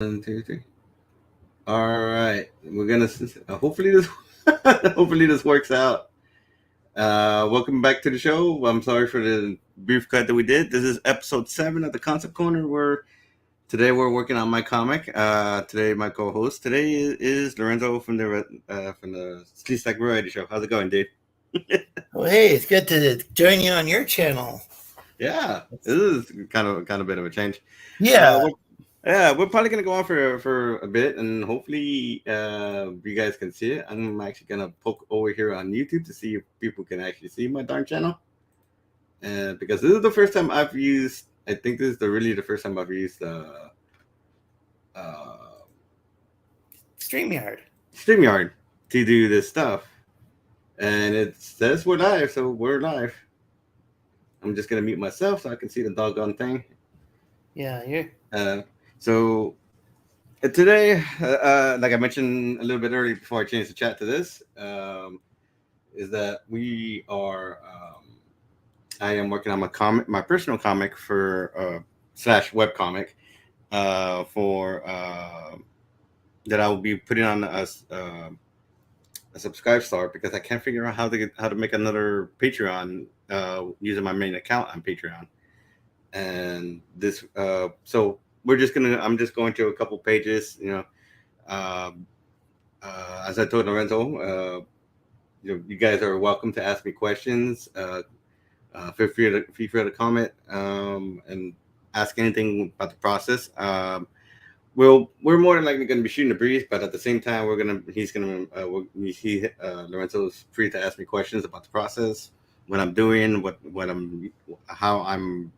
One, two, three. All right, we're gonna hopefully this hopefully this works out. Welcome back to the show. I'm sorry for the brief cut that we did. This is episode 7 of the Concept Corner. Where today we're working on my comic. Today my co-host today is Lorenzo from the Sleep Stack Variety Show. How's it going, dude? Well, hey, it's good to join you on your channel. Yeah, this is kind of a bit of a change. Yeah, We're, yeah, we're probably gonna go on for a bit, and hopefully, you guys can see it. I'm actually gonna poke over here on YouTube to see if people can actually see my darn channel, because this is the first time I've used. I think this is really the first time I've used uh, StreamYard. Streamyard to do this stuff, and it says we're live, so we're live. I'm just gonna mute myself so I can see the doggone thing. Yeah, you're. Uh, so today, like I mentioned a little bit earlier before I changed the chat to this, is that we are. I am working on my personal comic for slash web comic for that I will be putting on a subscribe star because I can't figure out how to make another Patreon using my main account on Patreon. And this so I'm just going to a couple pages, um, as I told Lorenzo, you guys are welcome to ask me questions. Feel free to comment, and ask anything about the process. We're more than likely going to be shooting the breeze, but at the same time, Lorenzo's free to ask me questions about the process, what I'm doing, how I'm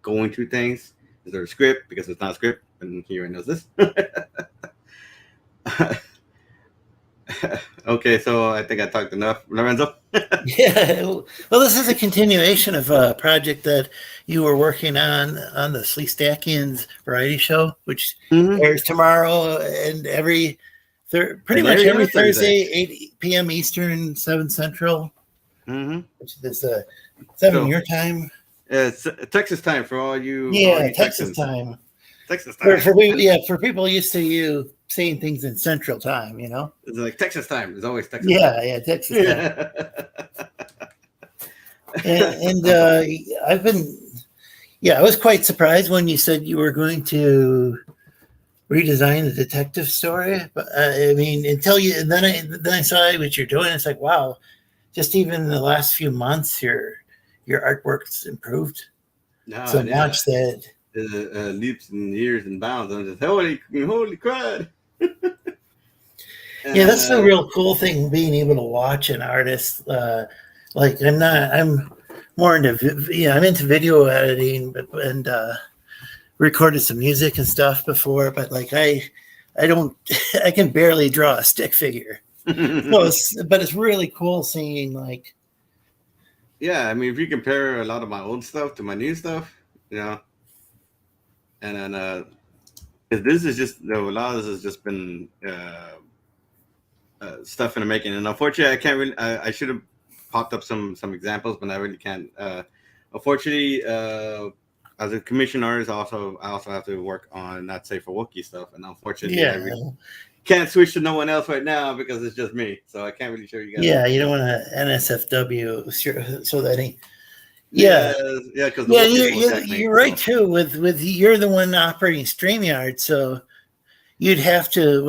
going through things. Is there a script? Because it's not a script, and he already knows this. Okay, so I think I talked enough, Lorenzo. Yeah. Well, this is a continuation of a project that you were working on the Sleep Stackians variety show, which Mm-hmm. airs tomorrow and pretty And much every Thursday. Thursday, 8 p.m. Eastern, 7 Central, Mm-hmm. which is 7 So your time. it's Texas time for all Yeah, you Texas Texans. time. Texas For, time. for we, yeah, for people used to you saying things in Central time, you know. It's like Texas time. It's always Texas time. Yeah, Texas time. And I'm sorry. I've been, I was quite surprised when you said you were going to redesign the detective story. But I mean, and then I saw what you're doing. It's like, wow, just even in the last few months, your artwork's improved No, so yeah. much that. Leaps and years and bounds. I'm just holy crud. Yeah, And that's the real cool thing, being able to watch an artist. Like I'm more into, I'm into video editing, and recorded some music and stuff before, but like I don't, I can barely draw a stick figure. So but it's really cool seeing like. yeah, I mean, if you compare a lot of my old stuff to my new stuff, and then 'cause this is just a lot of this has just been stuff in the making, and unfortunately, I can't really. I should have popped up some examples, but I really can't. Unfortunately, as a commission artist, I also have to work on not safe for Wookiee stuff, and unfortunately, I Yeah, really can't switch to no one else right now because it's just me, so I can't really show you guys. you don't want to NSFW so that he. Yeah, Yeah, yeah, because the yeah, Wookiees will attack me. you're right So. too. With you're the one operating StreamYard, so what you'd have to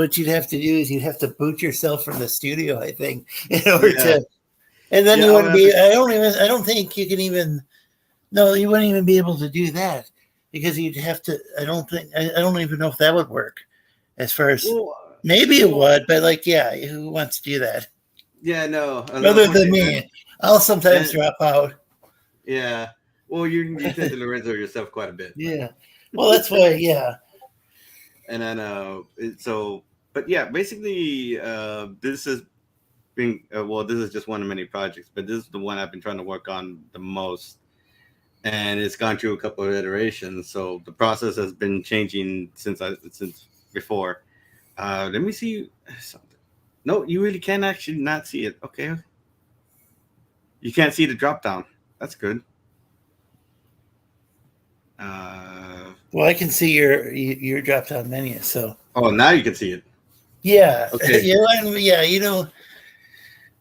do is you'd have to boot yourself from the studio, I think, in order Yeah, to, and then yeah, you I would wouldn't have be. to. I don't think you can even. No, you wouldn't even be able to do that because you'd have to. I don't even know if that would work. As far as Well, maybe it well, would, but like, yeah, who wants to do that? yeah, no, Other than unfortunately, me, I'll sometimes and drop out. yeah, well, you tend to Lorenzo yourself quite a bit, but Yeah. Well, that's why. Yeah. and then but yeah, basically, this is being well, this is just one of many projects, but this is the one I've been trying to work on the most, and it's gone through a couple of iterations, so the process has been changing since before. Let me see something. No, you really can actually not see it. Okay, you can't see the drop down. That's good. Well, I can see your drop down menu. So Oh, now you can see it. yeah, Okay.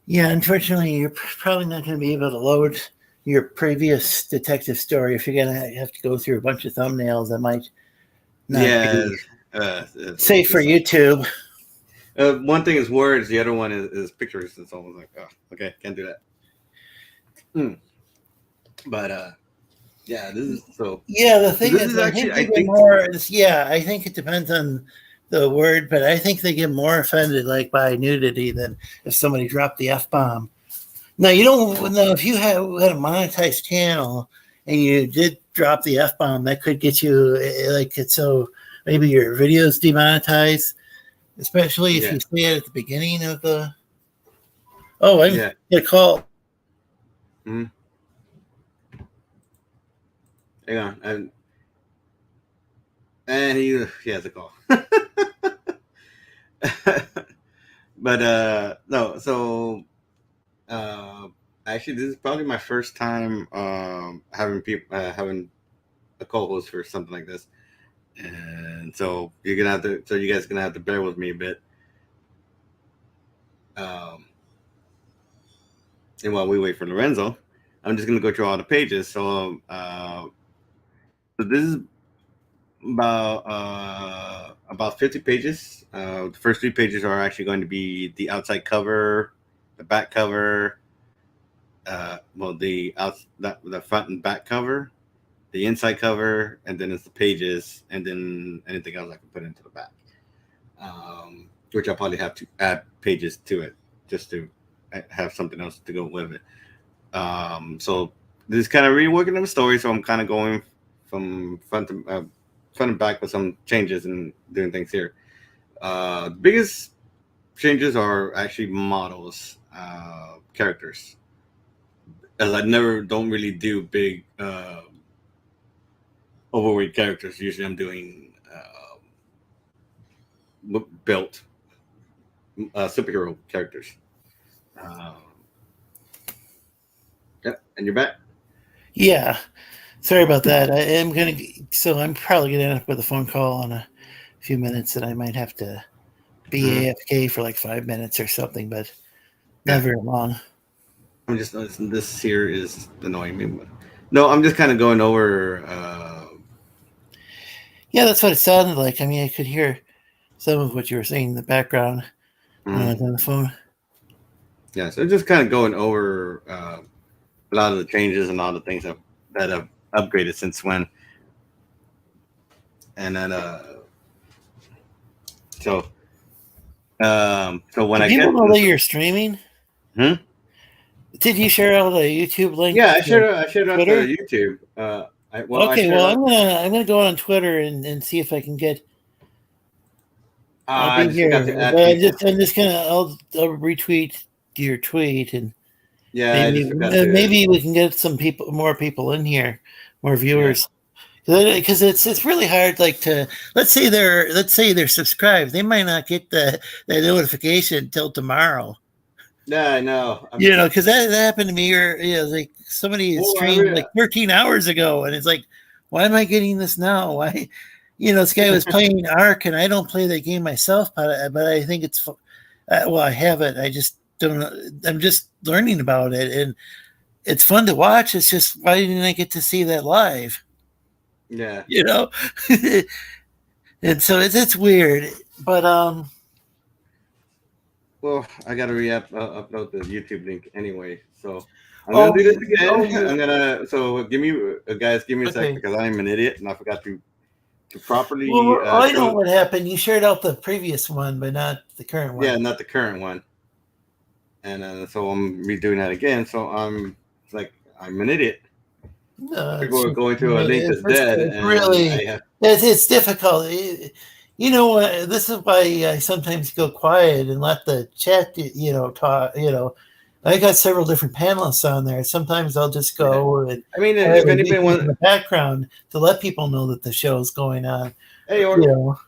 yeah. Unfortunately, you're probably not going to be able to load your previous detective story if you're going to have to go through a bunch of thumbnails that might not Yeah. be safe for YouTube. One thing is words. The other one is pictures. It's almost like, oh, okay, can't do that. But yeah, this is so. Yeah, the So thing this is, is I actually, think they I get think, more. Yeah, I think it depends on the word, but I think they get more offended like by nudity than if somebody dropped the F bomb. Now you don't know if you had a monetized channel and you did drop the F bomb, that could get you like it. So maybe your video's demonetized, especially if yeah, you say it at the beginning of the. Oh, I'm yeah. get a call. Mm-hmm. Hang on, and he has a call. But no, so uh, actually, this is probably my first time having people having a co-host for something like this, and so you're gonna have to, so you guys are gonna have to bear with me a bit. Um, and while we wait for Lorenzo, I'm just gonna go through all the pages. So this is about 50 pages. The first 3 pages are actually going to be the outside cover, the back cover, the front and back cover, the inside cover, and then it's the pages, and then anything else I can put into the back. Which I'll probably have to add pages to it just to have something else to go with it. So this is kind of reworking of the story. So I'm kind of going from front and back with some changes and doing things here. The biggest changes are actually models, characters, as I never don't really do big overweight characters. Usually, I'm doing built superhero characters. Um, yep, and you're back. Yeah, sorry about that. I am gonna. So I'm probably gonna end up with a phone call in a few minutes, and I might have to be Mhm. AFK for like 5 minutes or something, but not Yeah, very long. I'm just noticing this here is annoying me. No, I'm just kind of going over. Yeah, that's what it sounded like. I mean, I could hear some of what you were saying in the background when I was on the phone. Yeah, so just kind of going over a lot of the changes and all the things that have upgraded since when, and then so so when Do I people get know that you're streaming? hmm? Did you share out a YouTube link Yeah, to I shared out Twitter? the YouTube. I Okay, shared well out. I'm gonna go on Twitter and see if I can get. I'll I be just forgot to here, add but people. I'm just gonna I'll retweet your tweet and Yeah, I maybe just forgot to. maybe we can get more people in here, more Yeah, viewers. Because it's really hard, like to let's say they're subscribed, they might not get that notification until tomorrow. yeah, I know. Because that happened to me, or like somebody Well, streamed like 13 hours ago, and it's like, why am I getting this now? Why, this guy was playing Ark, and I don't play that game myself, but I think it's well, I have it. I just don't. I'm just learning about it, and it's fun to watch. It's just why didn't I get to see that live? yeah. You know, and so it's weird, but Well, I gotta upload the YouTube link anyway. So I'm gonna oh, do this oh, again. I'm you gonna give me guys, give me a sec okay. because I'm an idiot and I forgot to properly Well, I know show. what happened. You shared out the previous one, but not the current Yeah, one. not the current one, and so I'm redoing that again. So like I'm an idiot. No, People it's are just, going to a link that's dead, it's and really I have. it's difficult. This is why I sometimes go quiet and let the chat, talk. I got several different panelists on there. Sometimes I'll just Yeah. go and I mean, if quietly anybody mute in wants, the background to let people know that the show's going on. hey, You or know.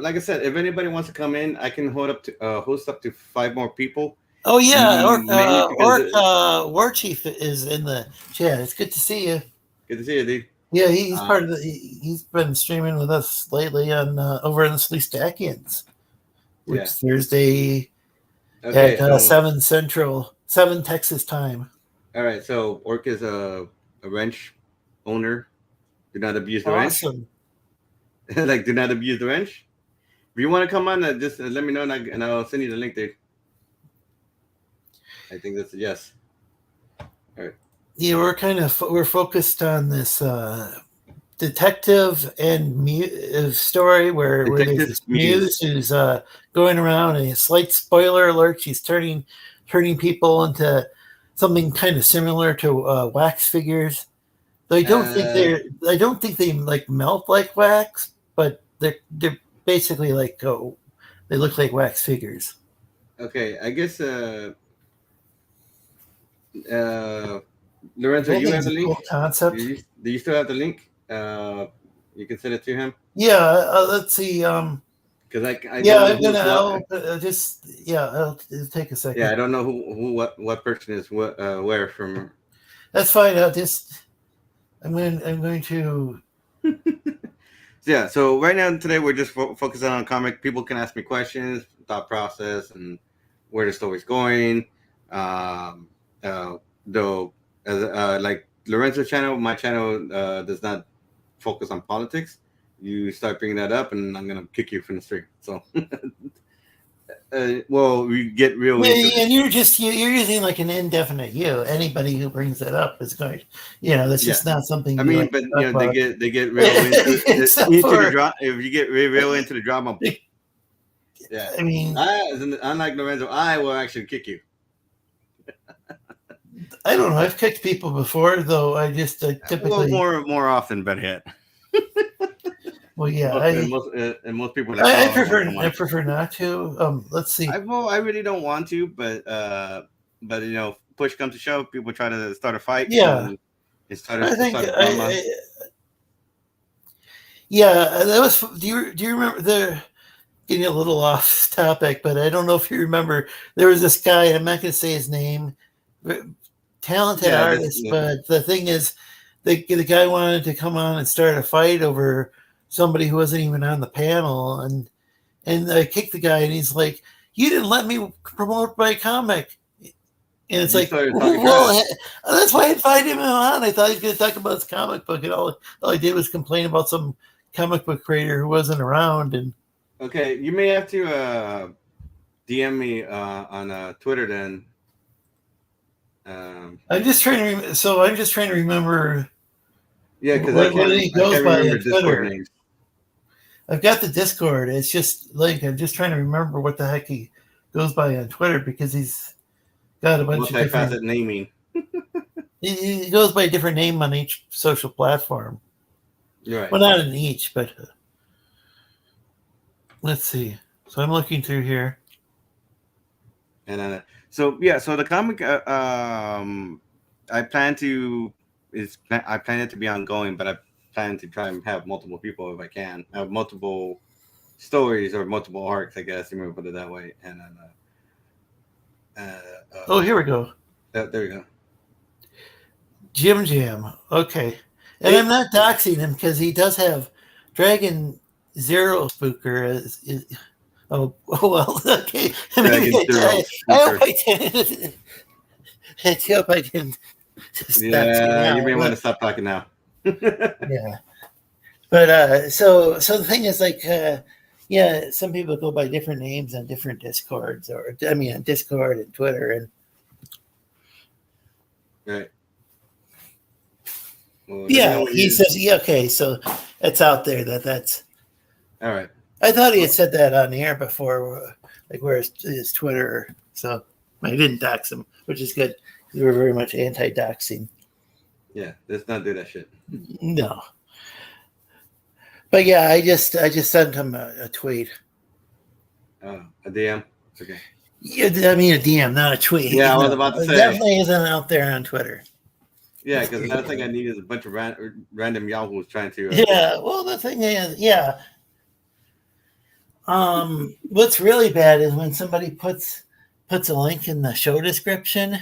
like I said, if anybody wants to come in, I can host up to 5 more people. Oh yeah, Mainly because War Chief is in the chat. It's good to see you. good to see you, dude. Yeah, he's part of the. He's been streaming with us lately on over in the Sleestakians, which Yeah. Thursday Okay. at So 7 Central, 7 Texas time. all right. So Orc is a wrench owner. Do not abuse the wrench. Awesome. Like, do not abuse the wrench. If you want to come on, just let me know, and I'll send you the link, dude. I think that's a yes. All right. Yeah, we're focused on this detective and story where there's Detective this Muse. Muse who's going around, and a slight spoiler alert, she's turning people into something kind of similar to wax figures. Though I don't think they like melt like wax, but they're basically like they look like wax figures. Okay, I guess Lorenzo, I you think have it's the a link. cool concept. Do you still have the link? You can send it to him Yeah, let's see. because I Yeah, don't know I'm who's gonna. what. It'll take a Yeah, I second. don't know who what person is what where from. That's fine. I'm going to. Yeah, so right now today we're just focusing on comic. People can ask me questions, thought process, and where the story's going. Though, like Lorenzo's channel, my channel does not focus on politics. You start bringing that up, and I'm gonna kick you from the street. So, well, we get real into it. And you're using like an indefinite you. Anybody who brings that up is going. That's Yeah, just not something I you mean, like but to talk about. they get real Except into the for, drama. If you get real into the drama, yeah. I mean, Unlike Lorenzo, I will actually kick you. I don't know. I've kicked people before, though. I Well, typically. more often, but hit. Well, yeah, And most people are like, I oh, not prefer so much. not to. Let's see. I really don't want to, but push comes to shove, people try to start a fight. Yeah, and I think start a drama. yeah, that was. Do you remember the? Getting a little off topic, but I don't know if you remember. There was this guy. I'm not going to say his name. Talented artist, but the thing is, the guy wanted to come on and start a fight over somebody who wasn't even on the panel, and I kicked the guy, and he's like, "You didn't let me promote my comic." And it's like, well, that's why I invited him on. I thought he was going to talk about his comic book, and all I did was complain about some comic book creator who wasn't around. And okay, you may have to DM me on Twitter then. I'm just trying to remember. Yeah, because what he goes by on Twitter. Names. I've got the Discord. It's just like I'm just trying to remember what the heck he goes by on Twitter, because he's got a bunch of different naming. He goes by a different name on each social platform. Right. Well, not in each, but let's see. So I'm looking through here. And so the comic I plan it to be ongoing, but I plan to try and have multiple people if I can. Have multiple stories or multiple arcs, I guess you might put it that way. And then here we go. There we go. Jim Jam. Okay. And I'm not doxing him because he does have Dragon Zero Spooker. Oh well, okay. I hope I didn't. I hope I didn't. Yeah, you may want to stop talking now. Yeah, but so the thing is, like, some people go by different names on different Discords, on Discord and Twitter, and right. Well, he says, okay, so it's out there that's all right. I thought he had said that on the air before, like where his Twitter. So I didn't dox him, which is good. We were very much anti-doxing. Yeah, let's not do that shit. No. But yeah, I just sent him a tweet. A DM? Okay. Yeah, I mean a DM, not a tweet. Yeah, I was about to say. It definitely isn't out there on Twitter. Yeah, because another thing I need is a bunch of random yahoos trying to. Yeah, well, the thing is, yeah. What's really bad is when somebody puts a link in the show description,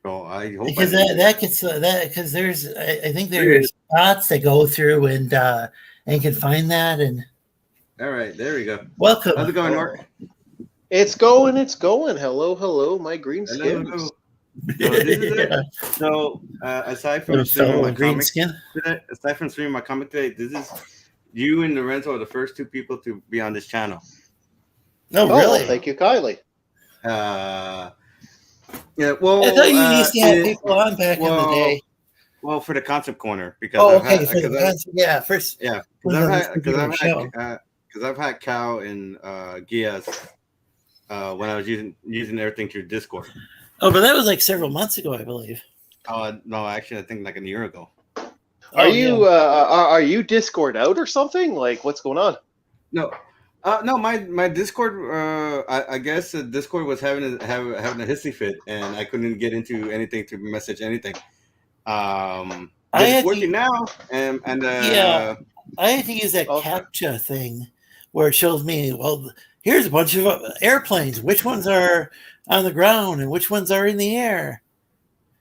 So I hope because I didn't. that gets that because there's I think there's spots that go through and can find that and All right, there we go. welcome. How's it going, Mark? It's going. Hello, my green Hello, skins. hello. So this is it. Yeah. So aside from Little streaming fellow my in green comic skin. today, aside from streaming my comic today, this is you and Lorenzo are the first two people to be on this channel. Oh, Well, really? thank you kindly. Yeah, well, I thought you used to have people on back in the day. Well, for the concept corner because Oh, I've okay. had, For the concept, yeah, first. yeah, was on this particular show. because I've had Cal and Gias when I was using everything through Discord. Oh, but that was like several months ago, I believe. No, actually, I think like a year ago. Are you Discord out or something? Like, what's going on? No, no, my Discord. I guess Discord was having a hissy fit, and I couldn't get into anything to message anything. But it's working now, and yeah, I had to use that CAPTCHA thing where it shows me. Well, here's a bunch of airplanes. Which ones are on the ground and which ones are in the air?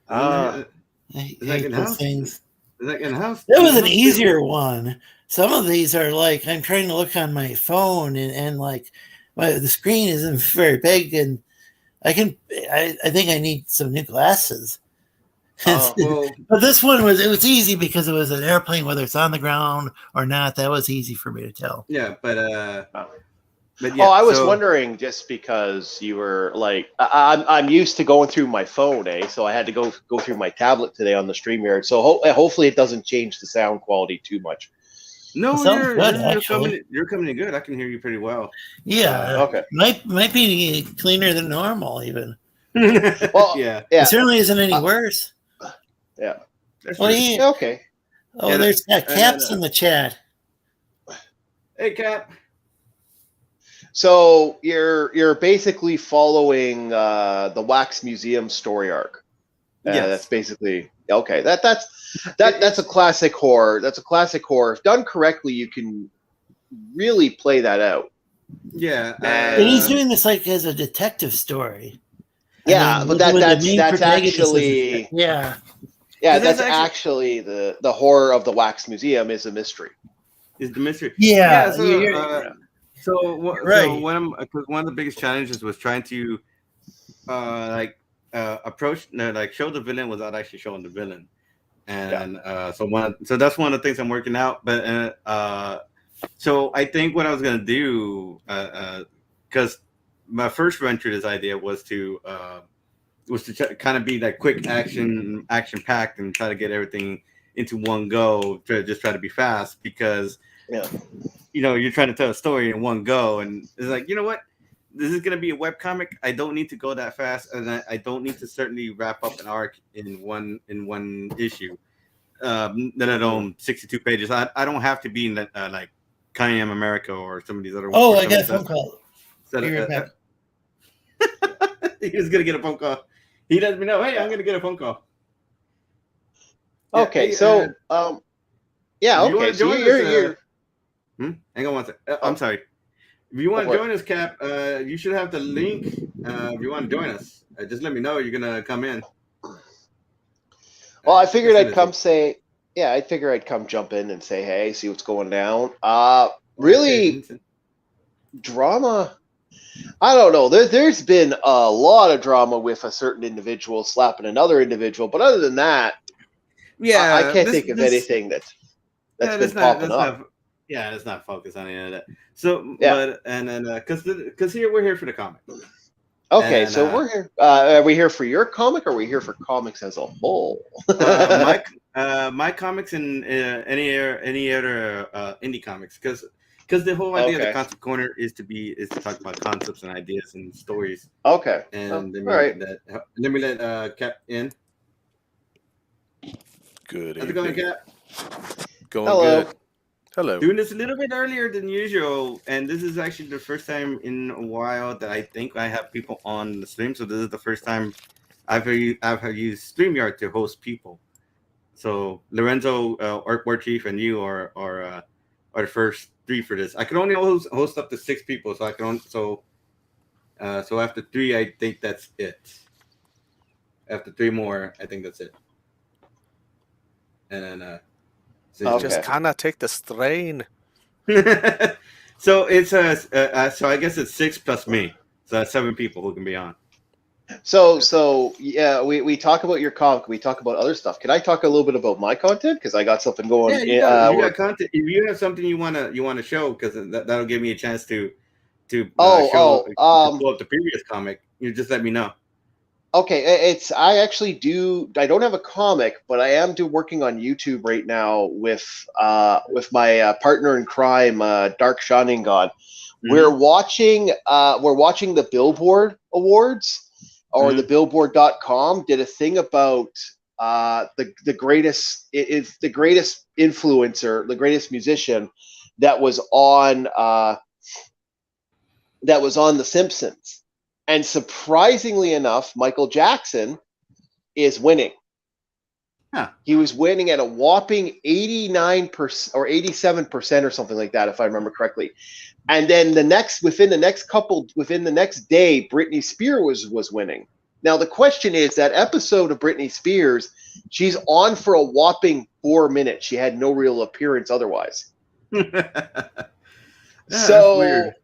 I hate those things. Is that in-house? That was an easier one. Some of these are like I'm trying to look on my phone and like the screen isn't very big and I think I need some new glasses. Well, but this one was easy because it was an airplane, whether it's on the ground or not. That was easy for me to tell. Yeah, but yeah. Oh, I was wondering just because you were like, I'm used to going through my phone, so I had to go through my tablet today on the StreamYard. So hopefully it doesn't change the sound quality too much. No, you're coming in good. I can hear you pretty well. Yeah. Okay. Might be cleaner than normal, even. Well, yeah. It certainly isn't any worse. Yeah. Okay. Oh, yeah, there's Cap's in the chat. Hey, Cap. So you're basically following the Wax Museum story arc. Yeah, that's basically okay. That's a classic horror. That's a classic horror. If done correctly, you can really play that out. Yeah, and he's doing this like as a detective story. Yeah, but that's actually that's actually the horror of the Wax Museum is a mystery. Is the mystery? Yeah. So one of the biggest challenges was trying to approach show the villain without actually showing the villain, and so that's one of the things I'm working out. But so I think what I was gonna do because my first venture this idea was to kind of be like quick action packed and try to get everything into one go to just try to be fast because you're trying to tell a story in one go and it's like, you know what, this is going to be a webcomic. I don't need to go that fast and I don't need to certainly wrap up an arc in one issue let alone 62 pages. I don't have to be in that like Cayenne America or some of these other ones. I got a phone call. He was going to get a phone call. He lets me know, hey, I'm going to get a phone call. Okay, so okay, so you're hang on one second. I'm sorry. If you want to join us, Cap, you should have the link. If you want to join us, just let me know. You're going to come in. Well, I figured I'd come jump in and say, hey, see what's going down. Really, drama. I don't know. There's been a lot of drama with a certain individual slapping another individual, but other than that, I can't think of anything that's been popping up. Let's not focus on any of that. So, but and then because we're here for the comic. Okay, and, so we're here. Are we here for your comic, or are we here for comics as a whole? My comics and any other indie comics, because the whole idea of the concept corner is to talk about concepts and ideas and stories. Okay. And let me let Cap in. Good. How's it going, Cap? Going good. Hello. Doing this a little bit earlier than usual, and this is actually the first time in a while that I think I have people on the stream. So this is the first time I've used StreamYard to host people. So Lorenzo, Artboard Chief, and you are the first three for this. I can only host up to 6 people, so I can only so after 3, I think that's it. After 3 more, I think that's it. And then Okay. Just cannot take the strain. so it's so I guess it's 6 plus me. So that's 7 people who can be on. So yeah, we talk about your comic. We talk about other stuff. Can I talk a little bit about my content? Because I got something going. Yeah, you got content. If you have something you wanna show, because that'll give me a chance to pull up the previous comic. You just let me know. Okay, I actually do. I don't have a comic, but I am working on YouTube right now with my partner in crime, Dark Shining God. Mm-hmm. We're watching the Billboard Awards, or the Billboard.com did a thing about the greatest influencer, the greatest musician that was on The Simpsons. And surprisingly enough, Michael Jackson is winning. Huh. He was winning at a whopping 89% or 87% or something like that, if I remember correctly. And then within the next day, Britney Spears was winning. Now the question is, that episode of Britney Spears, she's on for a whopping 4 minutes. She had no real appearance otherwise. That's weird.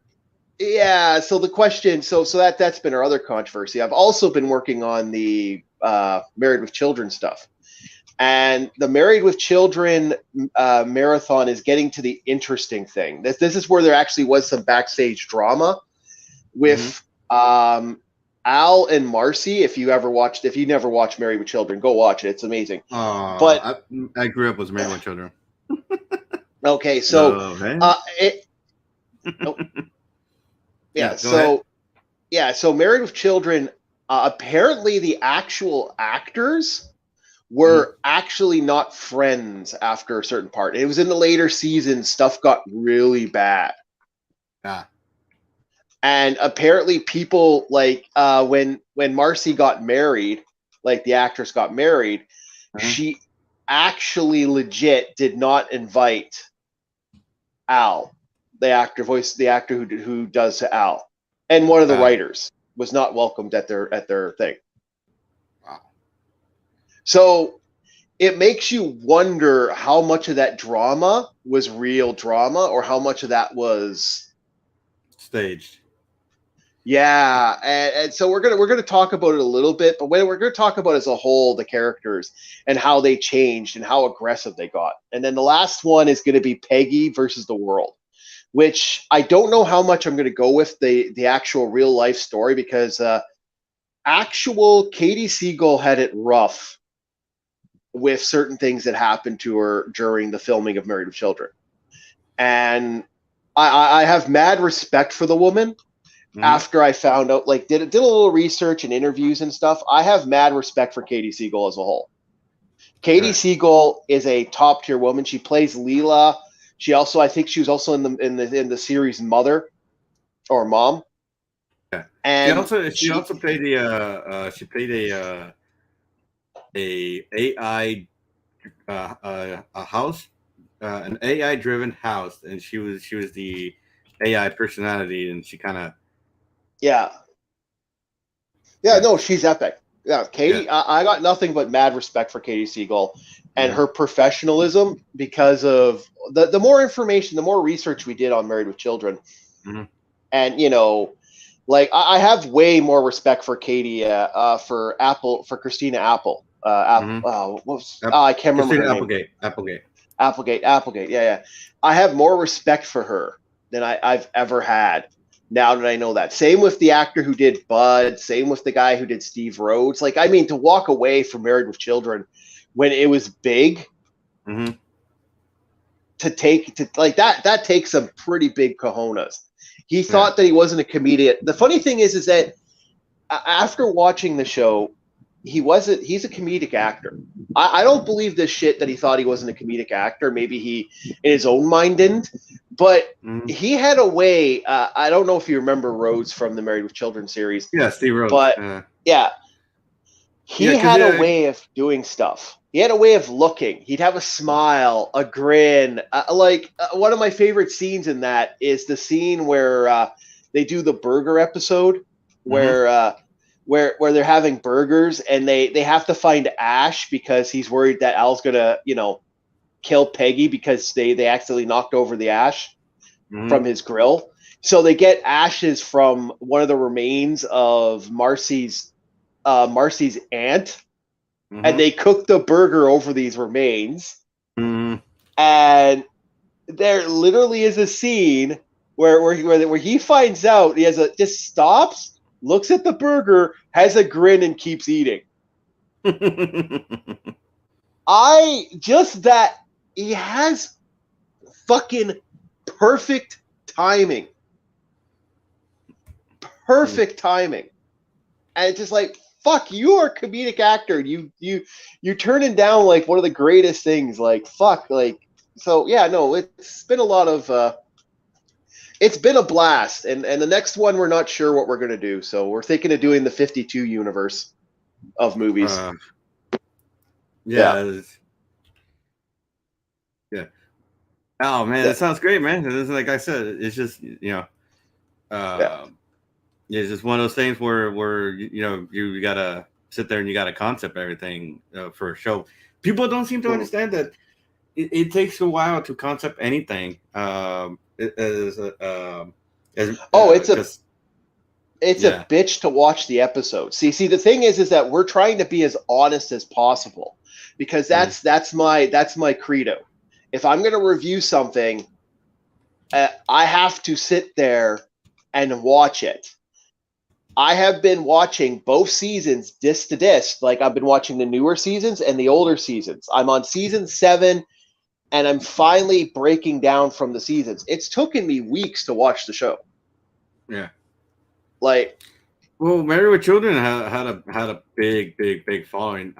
Yeah, so the question, so that's been our other controversy. I've also been working on the Married with Children stuff, and the Married with Children marathon is getting to the interesting thing. This is where there actually was some backstage drama with Al and Marcy. If you never watched Married with Children, go watch it. It's amazing. But I grew up with Married with Children. Okay, so so Married with Children, apparently the actual actors were actually not friends after a certain part. It was in the later seasons, stuff got really bad. And apparently people, like, when Marcy got married, like the actress got married, she actually legit did not invite Al, the actor who does Al, and one of the writers was not welcomed at their thing. Wow. So it makes you wonder how much of that drama was real drama, or how much of that was staged. Yeah, and so we're gonna talk about it a little bit, but what we're gonna talk about as a whole, the characters and how they changed and how aggressive they got. And then the last one is gonna be Peggy versus the world, which I don't know how much I'm gonna go with the actual real life story, because actual Katie Siegel had it rough with certain things that happened to her during the filming of Married with Children, and I have mad respect for the woman. After I found out, like, did a little research and interviews and stuff, I have mad respect for Katie Siegel as a whole. Katie Siegel is a top tier woman. She plays Leela. She also, I think, she was also in the series Mother or Mom. Yeah, and she also played a AI a house, an AI driven house, and she was the AI personality, and she kind of. No, she's epic. Yeah, Katie, I got nothing but mad respect for Katie Siegel and her professionalism, because of the more information, the more research we did on Married with Children. And, you know, like, I have way more respect for Katie, for Christina Apple. I can't remember her name. Applegate. Yeah. I have more respect for her than I've ever had, now that I know that. Same with the actor who did Bud. Same with the guy who did Steve Rhodes. Like, I mean, to walk away from Married with Children when it was big, that takes some pretty big cojones. He thought that he wasn't a comedian. The funny thing is that after watching the show, he's a comedic actor. I don't believe this shit that he thought he wasn't a comedic actor. Maybe he, in his own mind, didn't. But he had a way. I don't know if you remember Rhodes from the Married with Children series. Yeah, Steve Rhodes. But he had a way of doing stuff. He had a way of looking. He'd have a smile, a grin. One of my favorite scenes in that is the scene where they do the burger episode, where where they're having burgers and they have to find Ash because he's worried that Al's gonna kill Peggy because they accidentally knocked over the ash from his grill. So they get ashes from one of the remains of Marcy's aunt, and they cook the burger over these remains. And there literally is a scene where he finds out, just stops, looks at the burger, has a grin, and keeps eating. He has fucking perfect timing. Perfect timing. And it's just like, fuck, you are a comedic actor. You're turning down like one of the greatest things. Like, fuck, like, so yeah, no, it's been a lot of it's been a blast. And the next one we're not sure what we're gonna do. So we're thinking of doing the 52 universe of movies. Yeah. Oh man, that sounds great, man. It's like I said, it's just it's just one of those things where you gotta sit there and you gotta concept everything for a show. People don't seem to understand that it takes a while to concept anything. It's a bitch to watch the episode. See, the thing is that we're trying to be as honest as possible because that's my credo. If I'm going to review something, I have to sit there and watch it. I have been watching both seasons disc to disc. Like I've been watching the newer seasons and the older seasons. I'm on season 7 and I'm finally breaking down from the seasons. It's taken me weeks to watch the show. Yeah. Like, well, Married with Children had a big following.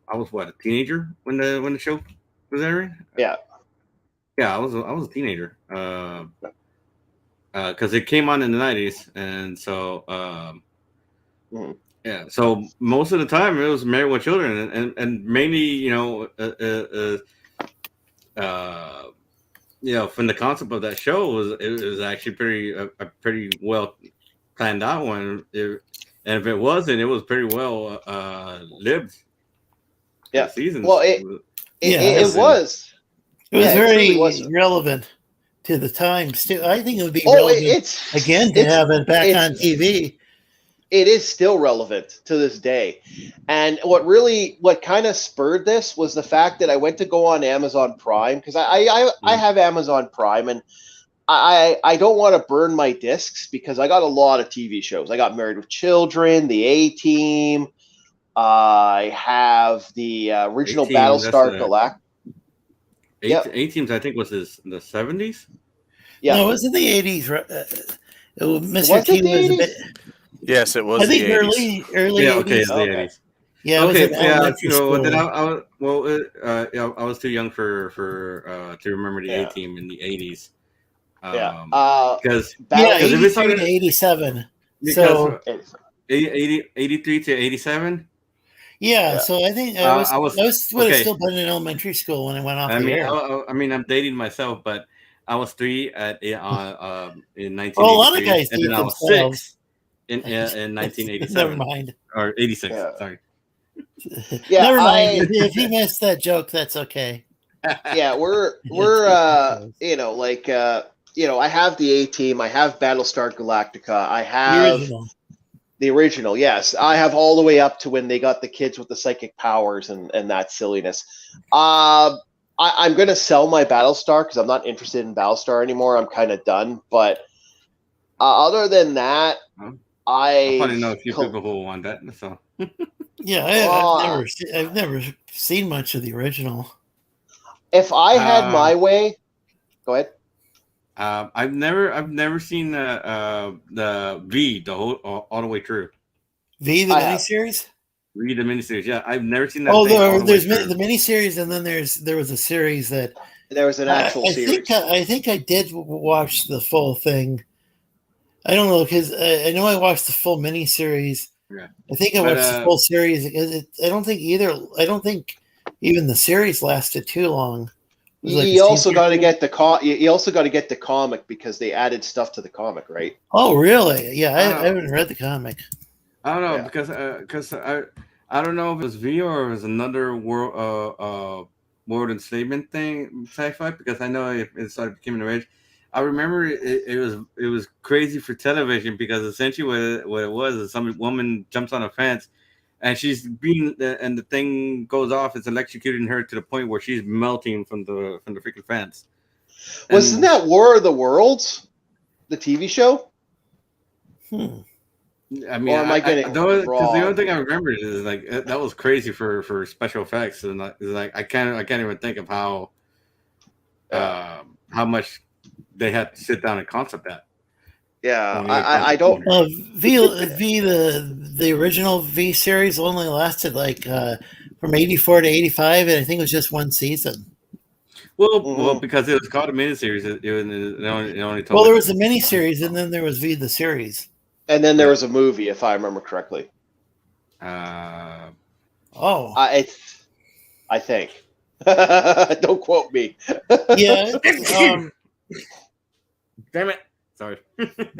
I was what, a teenager when the show was airing? Yeah. Yeah, I was a teenager. Because it came on in the 90s, and so so most of the time it was Married with Children, and mainly from the concept of that show it was actually a pretty well planned out one. And if it wasn't, it was pretty well lived. Yeah, seasons. Well, it was. It was very relevant to the times too. I think it would be relevant to have it back on TV. It is still relevant to this day. And what kind of spurred this was the fact that I went to go on Amazon Prime because I have Amazon Prime and I don't want to burn my discs because I got a lot of TV shows. I got Married with Children, The A-Team. I have the original Battlestar Galactica. A-Teams, I think, was the 70s. Yeah, no, it was in the 80s. Mr. T was a bit. Yes, it was. I think early 80s. The 80s. Yeah, I was too young for to remember the A-Team in the 80s. Because 83 to 87. So 83 to 87. Yeah, so I think I would have still been in elementary school when I went off the air. I'm dating myself, but I was 3 in 1983. Well, a lot of guys and then I was 6 in 1987. Never mind. Or 86. Sorry. Yeah, never mind. If you missed that joke, that's okay. Yeah, we're I have the A-Team, I have Battlestar Galactica, I have the original, yes. I have all the way up to when they got the kids with the psychic powers and that silliness. I'm going to sell my Battlestar because I'm not interested in Battlestar anymore. I'm kind of done. But other than that, I probably know a few people who want that. So. Yeah, I've never seen much of the original. If I had my way, go ahead. I've never seen the V all the way through. V the miniseries. V the miniseries. Yeah, I've never seen that. Oh, there's the miniseries, and then there was a series that there was an actual series. I think I did watch the full thing. I don't know because I know I watched the full miniseries. Yeah. I think I watched the full series. I don't think even the series lasted too long. was like a You also scene got to character. get you also got to get the comic because they added stuff to the comic, right? Oh, really? Yeah, I Uh, haven't read the comic. I don't know Yeah. because I don't know if it was V or it was another world enslavement thing sci-fi because I know it started becoming a rage. I remember it was crazy for television because essentially what it was is some woman jumps on a fence and she's being and the thing goes off. It's electrocuting her to the point where she's melting from the freaking fence. Wasn't And that War of the Worlds, the TV show? Hmm. I mean, Or am I getting it because the only wrong? thing I remember is like that was crazy for special effects, and it's like I can't even think of Yeah. how much they had to sit down and concept that. Yeah. Only I concept don't. coordinator. V the original V series only lasted like from 84 to 85, and I think it was just one season. Well, Mhm. because it was called a miniseries, it only told Well, there like was a mini series, and then there was V the series. And then there yeah. was a movie, if I remember correctly. Uh, Oh, I think. Don't quote me. yeah. damn it! Sorry.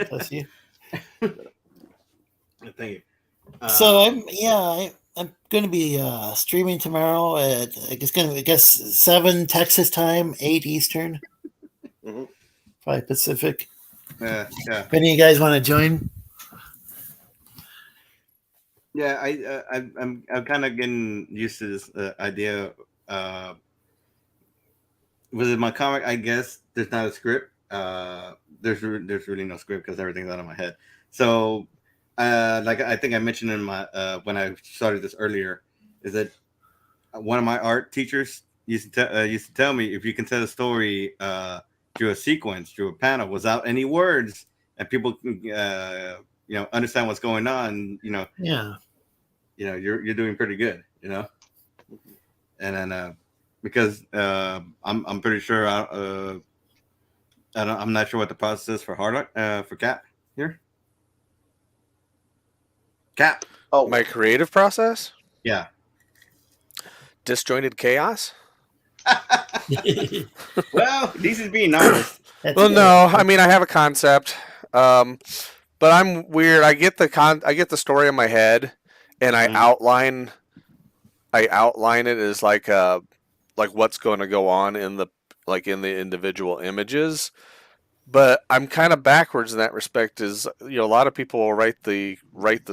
Bless you. Thank you. So I'm going to be streaming tomorrow at I guess 7 Texas time, 8 Eastern, Mhm. 5 Pacific. Yeah. If any of you guys want to join, Yeah, I'm kind of getting used to this idea. Uh, with my comic, I guess there's not a script. There's really no script because everything's out of my head. So, like I think I mentioned in my when I started this earlier, is that one of my art teachers used to tell me if you can tell a story through a sequence, through a panel, without any words, and people understand what's going on, yeah. you're doing pretty good, and then because I'm pretty sure I'm not sure what the process is for Harlock for Cap here. Cap, Oh, My creative process? yeah. Disjointed chaos? Well, this is being honest. That's Well, good. no. I mean, I have a concept, but I'm weird. I get the story in my head, and Mhm. I outline it as like what's going to go on in the individual images. But I'm kind of backwards in that respect. Is a lot of people will write the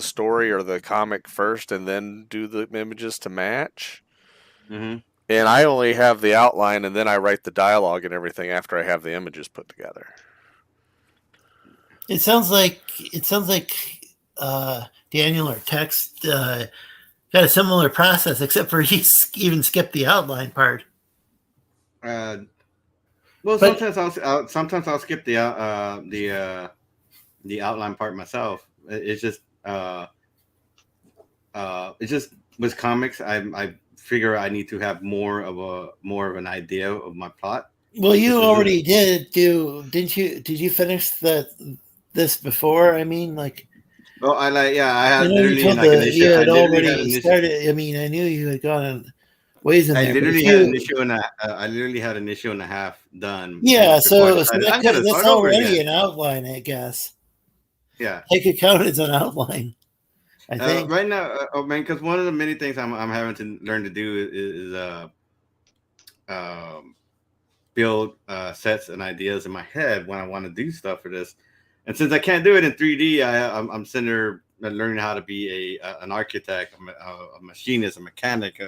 story or the comic first and then do the images to match. Mm-hmm. And I only have the outline and then I write the dialogue and everything after I have the images put together. It sounds like Daniel or Text got a similar process, except for he even skipped the outline part. Well, But sometimes I'll skip the outline part myself. It's just with comics. I figure I need to have more of an idea of my plot. well, This you is already didn't you? Did you finish this before? I mean, like well, I I had know you literally told like an issue. you I had literally had already an issue. started. I mean, I knew you had gone ways in I there, but if literally had an you issue and I literally had an issue and a half done yeah, before I so decided I'm gonna that's start over already again. an outline, I guess. Yeah. I could count as an outline. I think. Right now, oh man, because one of the many things I'm having to learn to do is um, build sets and ideas in my head when I want to do stuff for this. And since I can't do it in 3D, I'm sitting there learning how to be an architect, a machinist, a mechanic,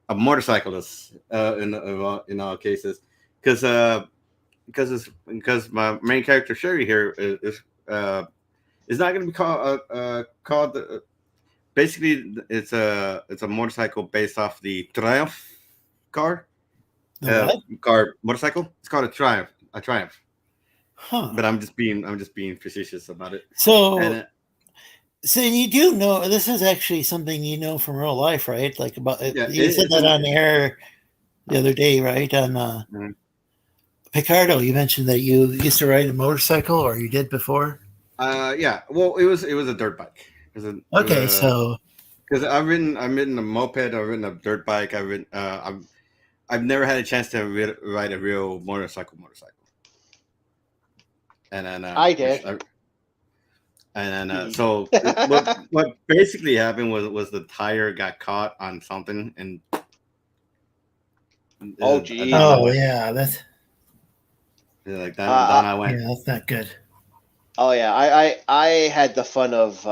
a motorcyclist in all cases, because my main character Sherry here is not going to be called. Basically, it's a motorcycle based off the Triumph car. The what? Car motorcycle. It's called a Triumph. Huh. But I'm just being facetious about it. So, And you do know this is actually something you know from real life, right? Like about yeah, you said that on air the other day, right? On Mhm. Picardo, you mentioned that you used to ride a motorcycle, or you did before. Yeah. Well, it was a dirt bike. Okay, so Because I've ridden a moped, I've ridden a dirt bike, I've never had a chance to ride a real motorcycle. And then I did. So what basically happened was the tire got caught on something and Oh, geez. Oh yeah, that's like that. Down I went. yeah, that's not good. Oh yeah, I had the fun of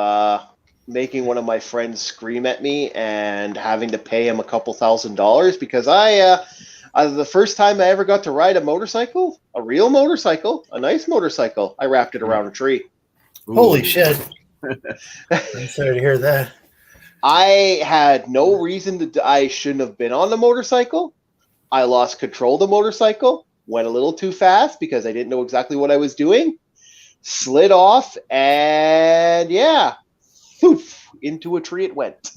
making one of my friends scream at me and having to pay him a couple $1,000 because the first time I ever got to ride a motorcycle, a real motorcycle, a nice motorcycle, I wrapped it around a tree. Holy shit! I'm sorry to hear that. I had no reason to. I shouldn't have been on the motorcycle. I lost control of the motorcycle. Went a little too fast because I didn't know exactly what I was doing. Slid off, and yeah, poof, into a tree it went.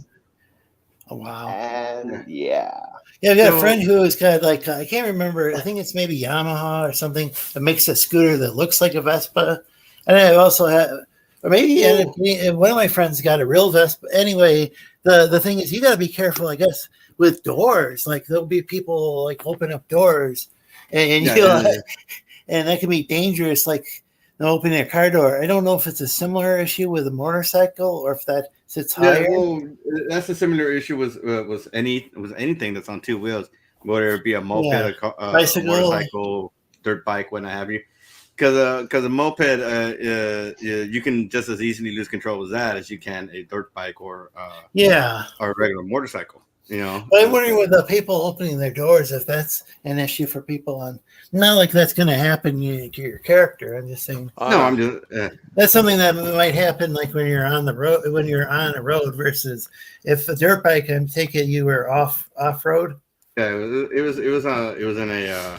Oh wow! And yeah, I've got a friend who has got like I can't remember. I think it's maybe Yamaha or something that makes a scooter that looks like a Vespa. And I also have, or maybe one of my friends got a real Vespa. Anyway, the thing is, you got to be careful, I guess, with doors. Like there'll be people like open up doors, and and that can be dangerous. Like opening a car door. I don't know if it's a similar issue with a motorcycle or if that sits higher. Yeah, well, that's a similar issue was anything that's on two wheels, whether it be a moped, a motorcycle, dirt bike, what have you. Because a moped, you can just as easily lose control of that as you can a dirt bike or a regular motorcycle. You know, but I'm wondering with the people opening their doors if that's an issue for people on. Not like that's going to happen to your character. I'm just saying. No, I'm just. That's something that might happen, like when you're on the road. When you're on a road, versus if a dirt bike, I'm taking you were off road. Yeah, it was in a.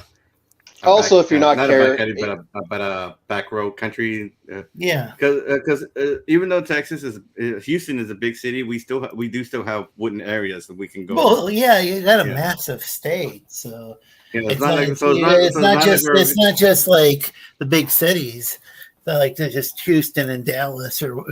Also, if you're not carrying, but a back road country. Because even though Texas Houston is a big city, we do still have wooden areas that we can go. Well, yeah, you got a massive state, so it's not just like the big cities, like just Houston and Dallas, or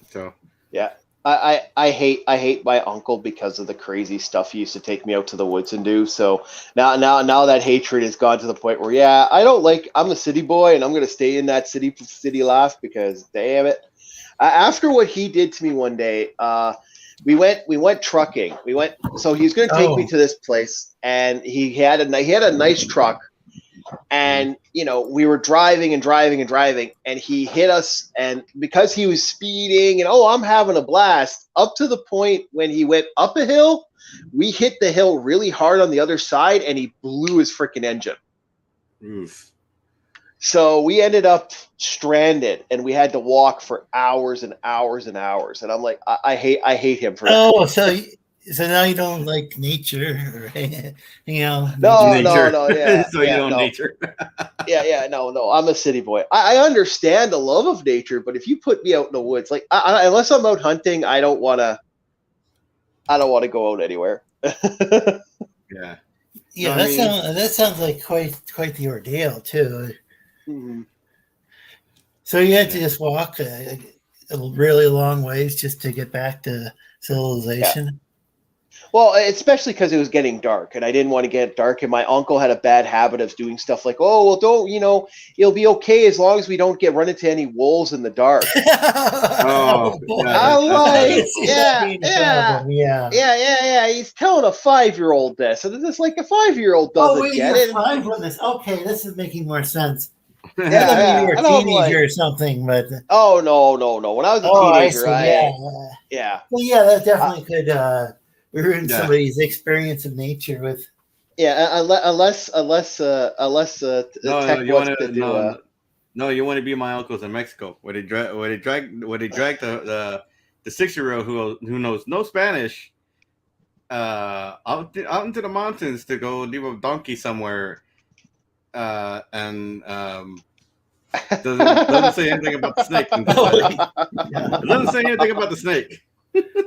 So yeah. I hate my uncle because of the crazy stuff he used to take me out to the woods and do. So now that hatred has gone to the point where I'm a city boy and I'm gonna stay in that city life because damn it. After what he did to me one day, we went trucking. So he was gonna take me to this place and he had a nice truck. And we were driving and he hit us, and because he was speeding and I'm having a blast up to the point when he went up a hill, we hit the hill really hard on the other side and he blew his freaking engine. Oof. So we ended up stranded and we had to walk for hours and hours and hours, and I'm like, I hate him for that. So now you don't like nature, or, nature. Yeah. So you don't nature. No. I'm a city boy. I understand the love of nature, but if you put me out in the woods, like unless I'm out hunting, I don't want to go out anywhere. Yeah. Yeah, that sounds like quite the ordeal too. Mm-hmm. So you had to just walk a really long ways just to get back to civilization. Yeah. Well, especially because it was getting dark, and I didn't want to get dark. And my uncle had a bad habit of doing stuff like, don't, it'll be okay as long as we don't run into any wolves in the dark. Yeah. He's telling a 5-year-old this, and it's like a 5-year-old doesn't get it. Okay, this is making more sense. Yeah, you were a teenager or something, but no. When I was a teenager, Well, yeah, that definitely could. Ruin somebody's experience of nature with. Yeah, unless you want to be my uncles in Mexico, where they drag the 6-year-old who knows no Spanish, out into the mountains to go leave a donkey somewhere, and doesn't say anything about the snake. It doesn't say anything about the snake.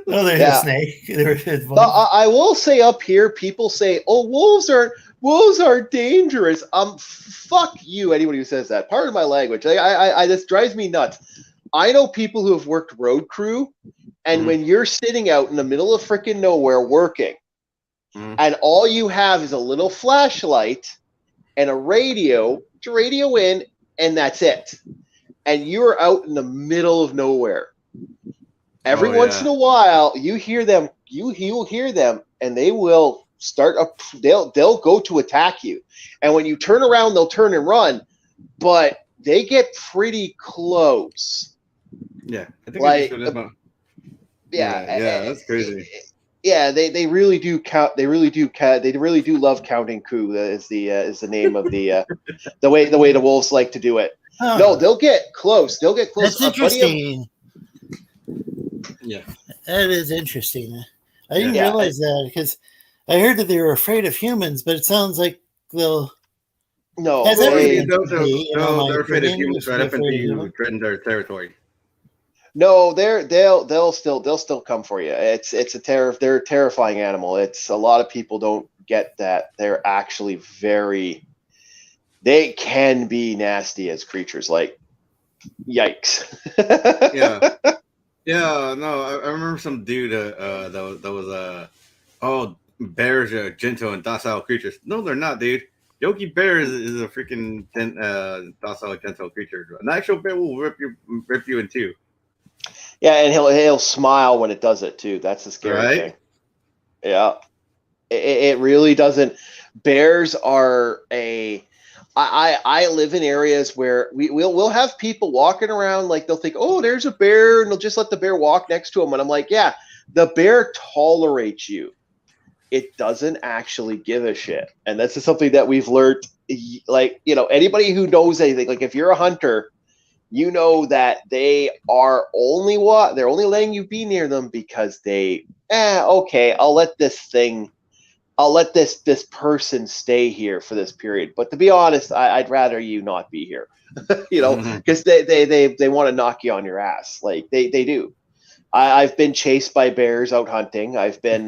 Oh, there's a snake. I will say up here, people say, wolves are dangerous. Fuck you, anybody who says that. Pardon my language. This drives me nuts. I know people who have worked road crew, and when you're sitting out in the middle of freaking nowhere working, and all you have is a little flashlight and a radio to radio in, and that's it. And you're out in the middle of nowhere. Every once in a while, you hear them. You'll hear them, and they will start up. They'll go to attack you, and when you turn around, they'll turn and run. But they get pretty close. Yeah, I think Like, yeah, that's crazy. Yeah, they really do count. They really do love counting coup. Is the name of the way the wolves like to do it. Huh. No, they'll get close. They'll get close. That's interesting. Yeah, that is interesting. I didn't realize that because I heard that they were afraid of humans, but it sounds like they'll. No, they're afraid of humans right up until you threaten their territory. No, they'll still come for you. They're a terrifying animal. It's a lot of people don't get that. They're actually they can be nasty as creatures. Like, yikes. Yeah. No, I remember some dude that was bears are gentle and docile creatures. No, they're not, dude. Yogi Bear is a freaking docile, gentle creature. An actual bear will rip you in two. Yeah, and he'll smile when it does it too. That's the scary thing. Yeah, it really doesn't. Bears are I live in areas where we'll have people walking around, like they'll think, oh, there's a bear, and they'll just let the bear walk next to them. And I'm like, yeah, the bear tolerates you. It doesn't actually give a shit. And this is something that we've learned. Like, anybody who knows anything, like if you're a hunter, you know that they're only letting you be near them because okay, I'll let this person stay here for this period. But to be honest, I'd rather you not be here, because they want to knock you on your ass. Like they do. I've been chased by bears out hunting. I've been,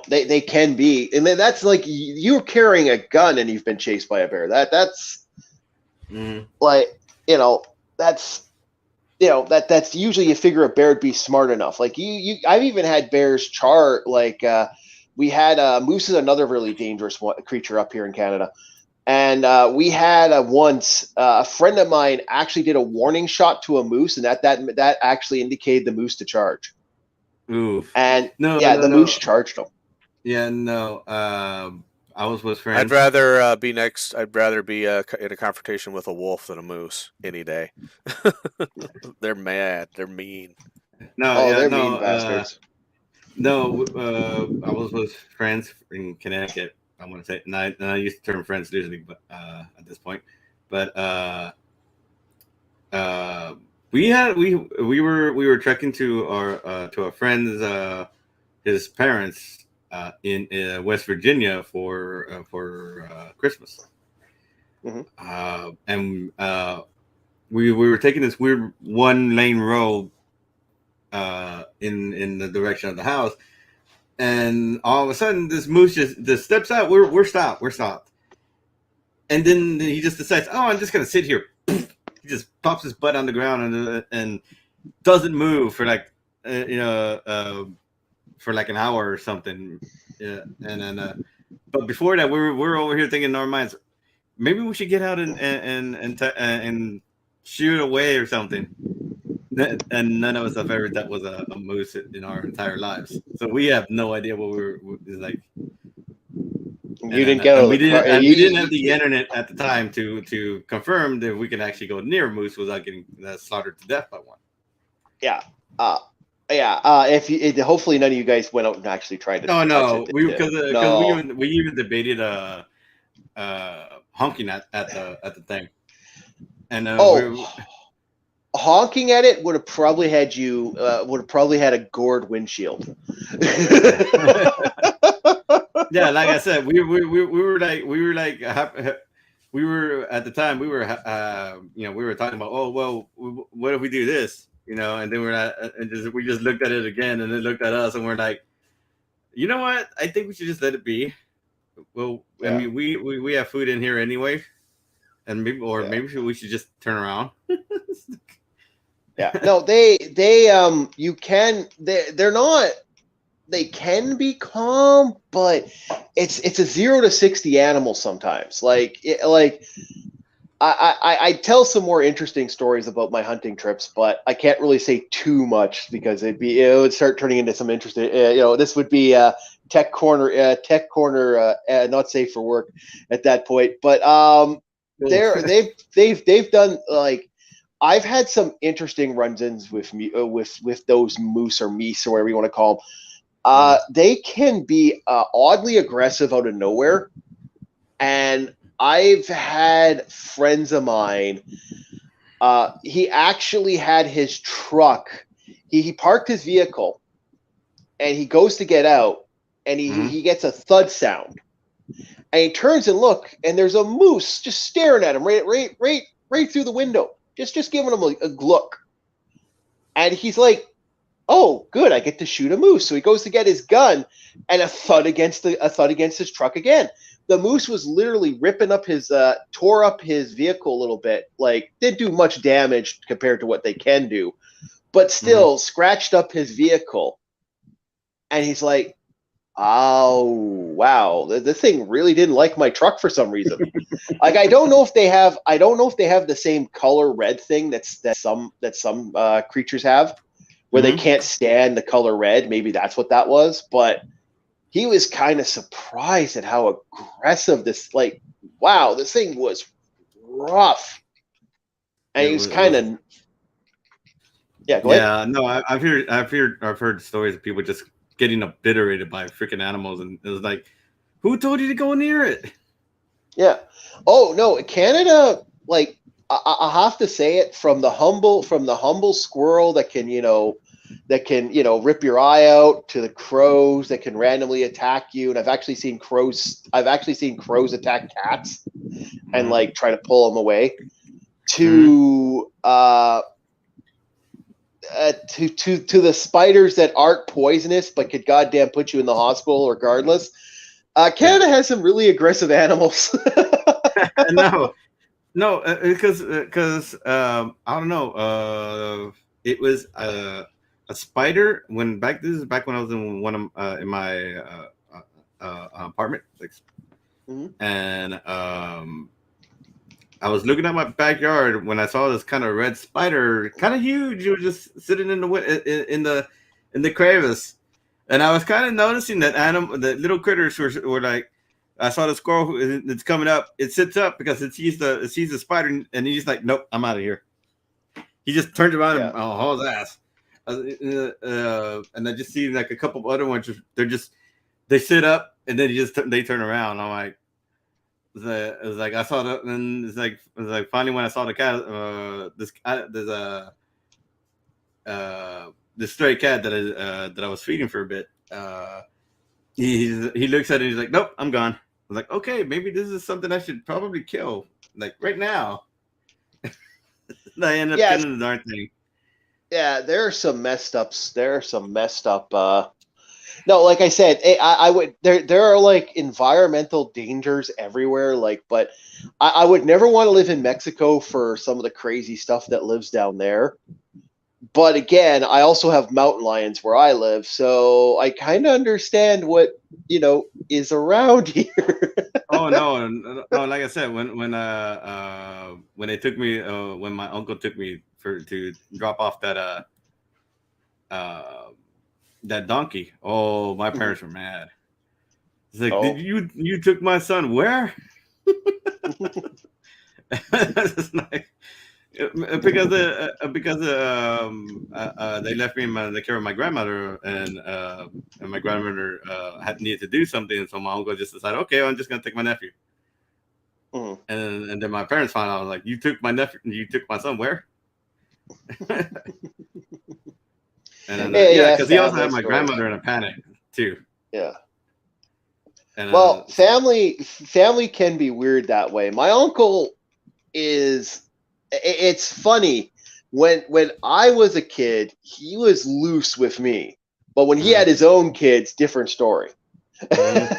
they can be, and then that's like you're carrying a gun and you've been chased by a bear. That's like, that's usually you figure a bear would be smart enough. Like I've even had bears charge. Like we had moose is another really dangerous creature up here in Canada, and we had once a friend of mine actually did a warning shot to a moose, and that actually indicated the moose to charge. Ooh, and the moose charged him. Yeah, no. I was with friends. I'd rather be in a confrontation with a wolf than a moose any day. They're mad. They're mean. They're mean bastards. I was with friends in Connecticut. I want to say, and I use the term friends loosely, but at this point, but we were trekking to our friend's his parents. In West Virginia for Christmas, and we were taking this weird one lane road in the direction of the house, and all of a sudden this moose just steps out. We're stopped, and then he just decides, oh, I'm just gonna sit here. He just pops his butt on the ground and doesn't move for like for like an hour or something. Yeah. And then but before that we're over here thinking in our minds, maybe we should get out and shoot away or something. And none of us have ever that was a moose in our entire lives. So we have no idea what we like. We didn't have the internet at the time to confirm that we can actually go near a moose without getting slaughtered to death by one. Yeah. Hopefully none of you guys went out and actually tried to. No. We even debated honking at the thing, and honking at it would have probably had a gored windshield. Yeah, like I said, we were at the time we were talking about, oh well, what if we do this? And then we just looked at it again, and it looked at us, and we're like, you know what? I think we should just let it be. Well, yeah. I mean, we have food in here anyway, and maybe we should just turn around. Yeah. No, they're not they can be calm, but it's a 0 to 60 animal sometimes. I tell some more interesting stories about my hunting trips, but I can't really say too much because it would start turning into some interesting. This would be tech corner, not safe for work at that point. But they've done like I've had some interesting run-ins with me with those moose or meese or whatever you want to call them. They can be oddly aggressive out of nowhere, and I've had friends of mine. He actually had his truck. He parked his vehicle, and he goes to get out, and he gets a thud sound, and he turns and look, and there's a moose just staring at him right through the window, just giving him a look, and he's like, "Oh, good, I get to shoot a moose." So he goes to get his gun, and a thud against his truck again. The moose was literally ripping up tore up his vehicle a little bit. Like, didn't do much damage compared to what they can do, but still scratched up his vehicle. And he's like, "Oh, wow, the thing really didn't like my truck for some reason." Like, I don't know if they have the same color red thing that some creatures have, where they can't stand the color red. Maybe that's what that was, but he was kind of surprised at how aggressive this, like, wow, this thing was rough. And he was kind of, yeah, go ahead. Yeah, no, I've heard stories of people just getting obliterated by freaking animals, and it was like, who told you to go near it? Yeah. Oh no, Canada, like, I have to say it, from the humble squirrel that can rip your eye out, to the crows that can randomly attack you. And I've actually seen crows attack cats and like try to pull them away, to the spiders that aren't poisonous but could goddamn put you in the hospital regardless. Canada has some really aggressive animals. No, because I don't know. It was a spider this is back when I was in in my apartment, and I was looking at my backyard when I saw this kind of red spider, kind of huge. It was just sitting in the crevice, and I was kind of noticing that the little critters were like. I saw the squirrel that's coming up. It sits up because it sees the spider, and he's like, "Nope, I'm out of here." He just turns around and hauls ass. And I just see like a couple of other ones. They sit up, and then they turn around. I'm like, it was like I saw that, and it was like finally when I saw the cat. This stray cat that I was feeding for a bit. He looks at it. And he's like, "Nope, I'm gone." I was like, "Okay, maybe this is something I should probably kill, like right now." I end up killing the darn thing. Yeah, there are some messed up. No, like I said, I would. There are like environmental dangers everywhere. Like, but I would never want to live in Mexico for some of the crazy stuff that lives down there. But again, I also have mountain lions where I live, so I kind of understand what is around here. Oh no! Like I said, when they took me, when my uncle took me to drop off that donkey. Oh, my parents were mad. It's like, did you took my son where? It's like, because they left me in the care of my grandmother, and my grandmother needed to do something, so my uncle just decided, okay, I'm just gonna take my nephew. And then my parents found out, like, you took my nephew, you took my son where? And because he also had my grandmother in a panic too. Yeah. And, well, family can be weird that way. My uncle it's funny, when I was a kid, he was loose with me, but when he had his own kids, different story. Because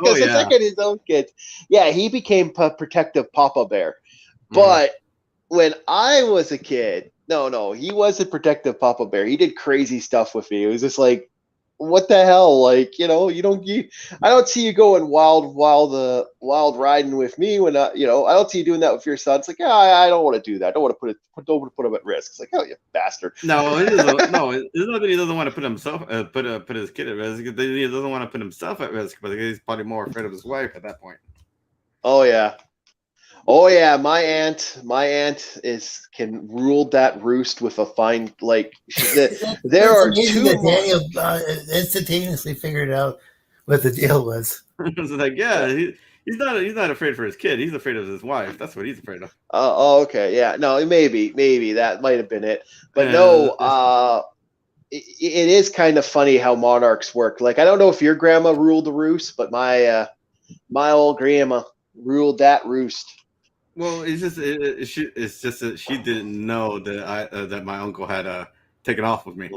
the second his own kids, he became protective Papa Bear. But when I was a kid, no, he wasn't protective Papa Bear. He did crazy stuff with me. It was just like, what the hell? Like, you I don't see you going wild riding with me when, I don't see you doing that with your son. It's like, yeah, I don't want to do that. I don't want to put him at risk. It's like, oh, you bastard. No, he doesn't. No, it's not that he doesn't want to put himself, put his kid at risk. He doesn't want to put himself at risk, but he's probably more afraid of his wife at that point. Oh yeah. Oh yeah, my aunt can rule that roost with a fine, like there are two. Daniel instantaneously figured out what the deal was. It's like, yeah, he's not afraid for his kid. He's afraid of his wife. That's what he's afraid of. Oh, okay, yeah, no, maybe that might have been it, but Yeah, no, it is kind of funny how monarchs work. Like, I don't know if your grandma ruled the roost, but my old grandma ruled that roost. Well, it's just that she didn't know that that my uncle had taken off with me.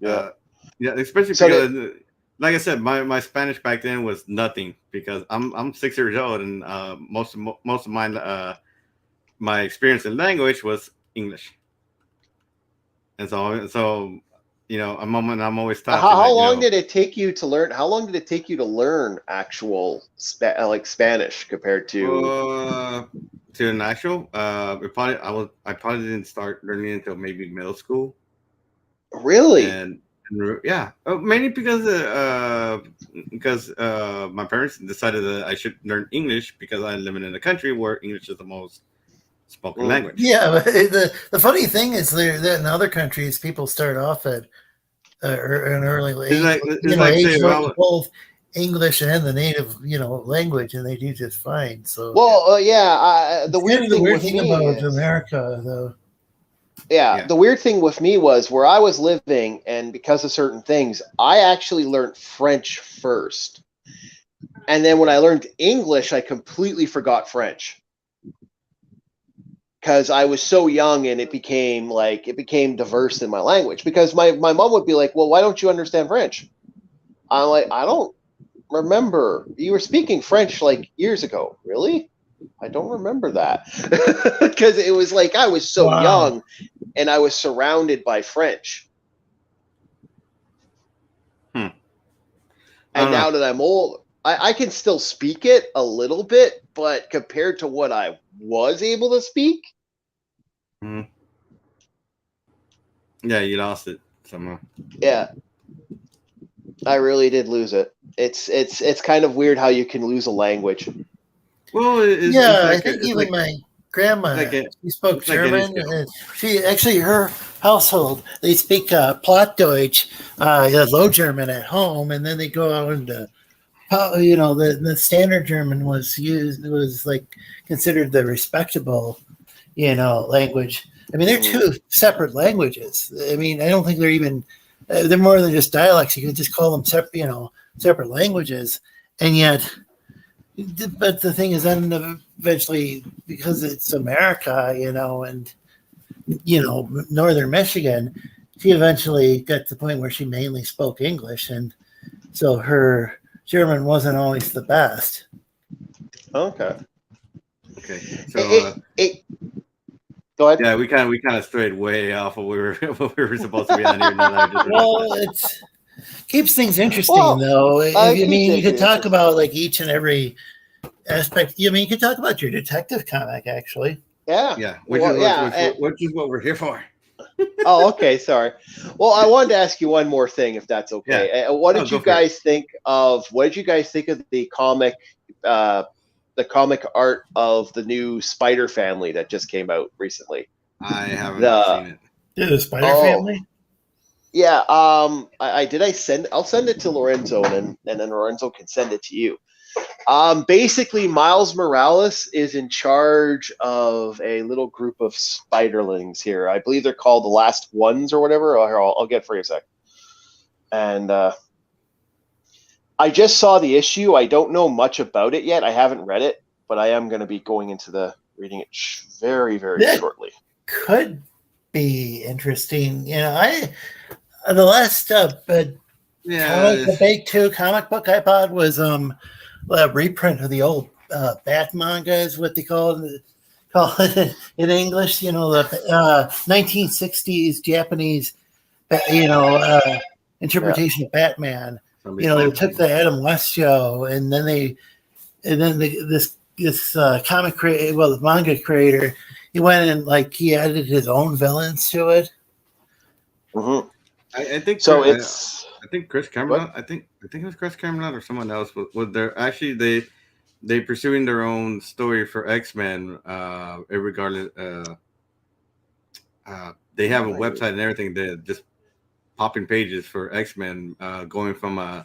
Yeah, yeah, especially because, like I said, my Spanish back then was nothing because I'm 6 years old and most of my experience in language was English, and so I'm always taught. How long did it take you to learn? How long did it take you to learn actual Spanish compared to an actual? I probably didn't start learning until maybe middle school. Really? And yeah, mainly because my parents decided that I should learn English because I live in a country where English is the most spoken language. Yeah, but the funny thing is that in other countries, people start off at an early age, both English and the native language, and they do just fine. So the weird thing about America, though. Yeah, the weird thing with me was where I was living, and because of certain things, I actually learned French first, and then when I learned English, I completely forgot French. Because I was so young and it became diverse in my language. Because my mom would be like, well, why don't you understand French? I'm like, I don't remember. You were speaking French like years ago. Really? I don't remember that. Because it was like I was so young and I was surrounded by French. And now that I'm old, I can still speak it a little bit, but compared to what I was able to speak. Yeah, you lost it somehow. Yeah, I really did lose it. It's kind of weird how you can lose a language. Well, I think even my grandma, she spoke German. She actually, her household, they speak Plattdeutsch, Low German at home, and then they go out into the standard German was considered the respectable, language. I mean, they're two separate languages. I mean, I don't think they're even, they're more than just dialects. You can just call them separate languages. And yet, but the thing is then eventually, because it's America, and, Northern Michigan, she eventually got to the point where she mainly spoke English. And so her German wasn't always the best. Okay. So go ahead. Yeah, we kind of strayed way off of where we were supposed to be on here. Well, it keeps things interesting, though. You could talk about like each and every aspect. You could talk about your detective comic, actually. Yeah. Which is what we're here for. Oh, okay. Sorry. Well, I wanted to ask you one more thing, if that's okay. Yeah. What did you guys think of the comic, the comic art of the new Spider Family that just came out recently? I haven't seen it. Yeah, the Spider Family. Yeah. I'll send it to Lorenzo, and then Lorenzo can send it to you. Basically, Miles Morales is in charge of a little group of spiderlings here. I believe they're called the Last Ones or whatever. I'll get for you a sec. And I just saw the issue. I don't know much about it yet. I haven't read it, but I am going to be going into reading it very, very shortly. Could be interesting. The last the Big Two comic book I bought was a reprint of the old Bat manga, is what they call it in English. The 1960s Japanese, interpretation of Batman. Somebody's They Batman. took the Adam West show, and then this comic creator, the manga creator, he went and he added his own villains to it. Mm-hmm. I think So. I think Chris Cameron. I think it was Chris Cameron or someone else. Was there actually they pursuing their own story for X-Men? Regardless, they have a website and everything. They're just popping pages for X-Men, going from the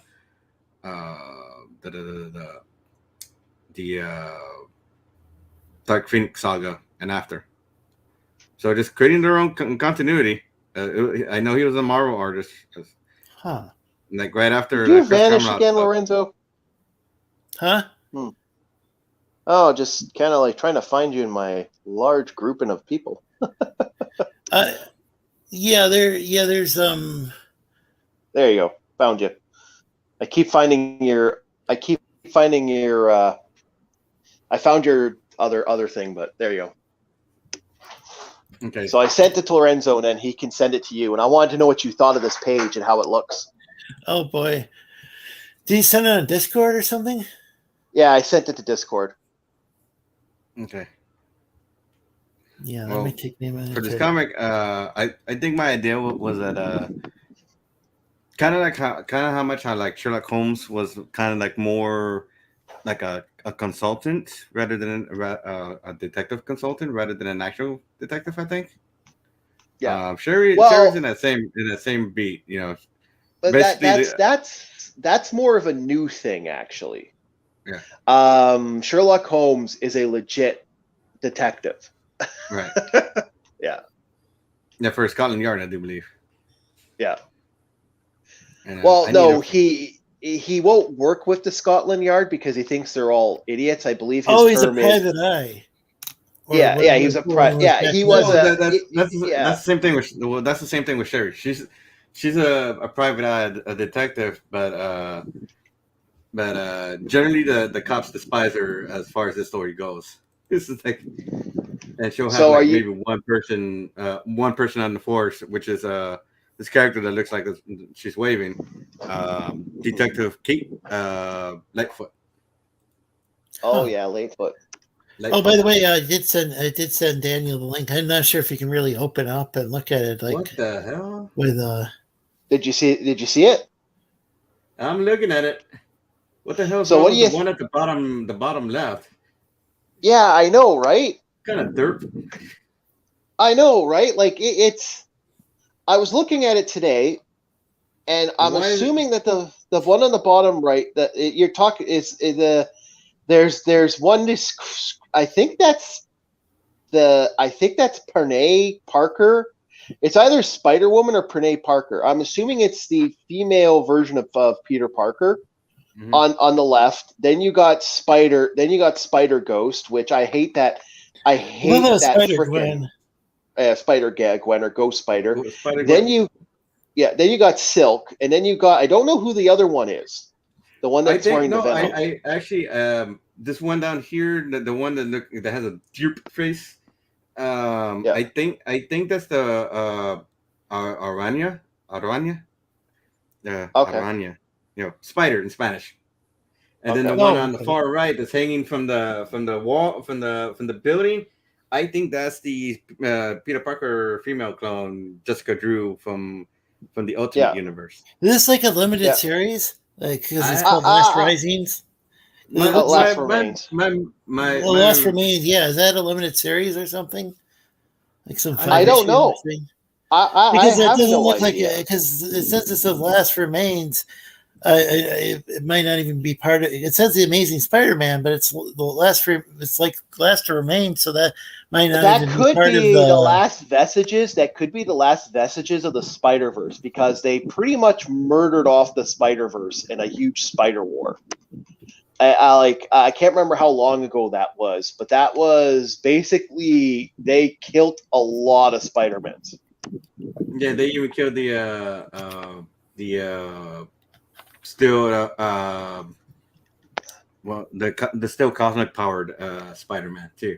Dark Phoenix saga and after. So just creating their own continuity. I know he was a Marvel artist. Huh? Like right after. Did you Chris vanish Cameron again, Lorenzo? Huh? Oh, just kind of trying to find you in my large grouping of people. There's There you go. Found you. I found your other thing, but there you go. Okay. So I sent it to Lorenzo, and then he can send it to you. And I wanted to know what you thought of this page and how it looks. Oh boy, did you send it on Discord or something? Yeah, I sent it to Discord. Okay. Yeah, Well, let me take name of for this comic, I think my idea was that kind of how much I like Sherlock Holmes was kind of like more like a consultant rather than a detective consultant rather than an actual detective. I think. Yeah. Sherry's in that same beat, But basically that's more of a new thing, actually. Yeah. Sherlock Holmes is a legit detective. Right. Yeah. Yeah, for Scotland Yard, I do believe. Yeah. And, well, no, he won't work with the Scotland Yard because he thinks they're all idiots. I believe his he's a term private eye. Yeah, he was a private. Yeah, he was that's the same thing with. Well, that's the same thing with Sherry. She's a private eye, a detective, but generally the cops despise her as far as this story goes. This is like, and she'll have maybe one person on the force, which is this character that looks like she's waving, Detective Kate Lightfoot. Oh yeah, Lightfoot. Oh, by the way, I did send Daniel the link. I'm not sure if you can really open up and look at it. What the hell? With Did you see it? I'm looking at it. What the hell? So what do you? The one at the bottom left. Yeah, I know, right? Kind of dirt. I know, right? Like it's. I was looking at it today, and I'm assuming that the one on the bottom right that you're talking is the. There's one. I think that's Pernay Parker. It's either Spider Woman or Pernay Parker. I'm assuming it's the female version of Peter Parker. Mm-hmm. On the left. Then you got Spider. Then you got Spider Ghost, which I hate that. I hate that Spider Gwen. Spider Gwen or Ghost Spider. Spider then you got Silk, and then you got I don't know who the other one is. The one that's wearing the Venom. I actually this one down here, the one that has a dupe face. I think that's the Aranya. Okay. Aranya. Spider in Spanish. And then the one on the far right that's hanging from the wall from the building, I think that's the Peter Parker female clone, Jessica Drew from the Ultimate Universe. Is this like a limited series? Like because it's called Last Risings. Last Remains. Last Remains. Yeah, is that a limited series or something? Like some. I don't know. Because it doesn't look like because it says it's the Last Remains. It might not even be part of it. It says the Amazing Spider-Man, but it's the last. It's like last to remain, so that might not. That even could be, part be of the last vestiges. That could be the last vestiges of the Spider-Verse because they pretty much murdered off the Spider-Verse in a huge Spider War. I can't remember how long ago that was, but that was basically they killed a lot of Spider-Mans. Yeah, they even killed the still the still cosmic powered Spider-Man too.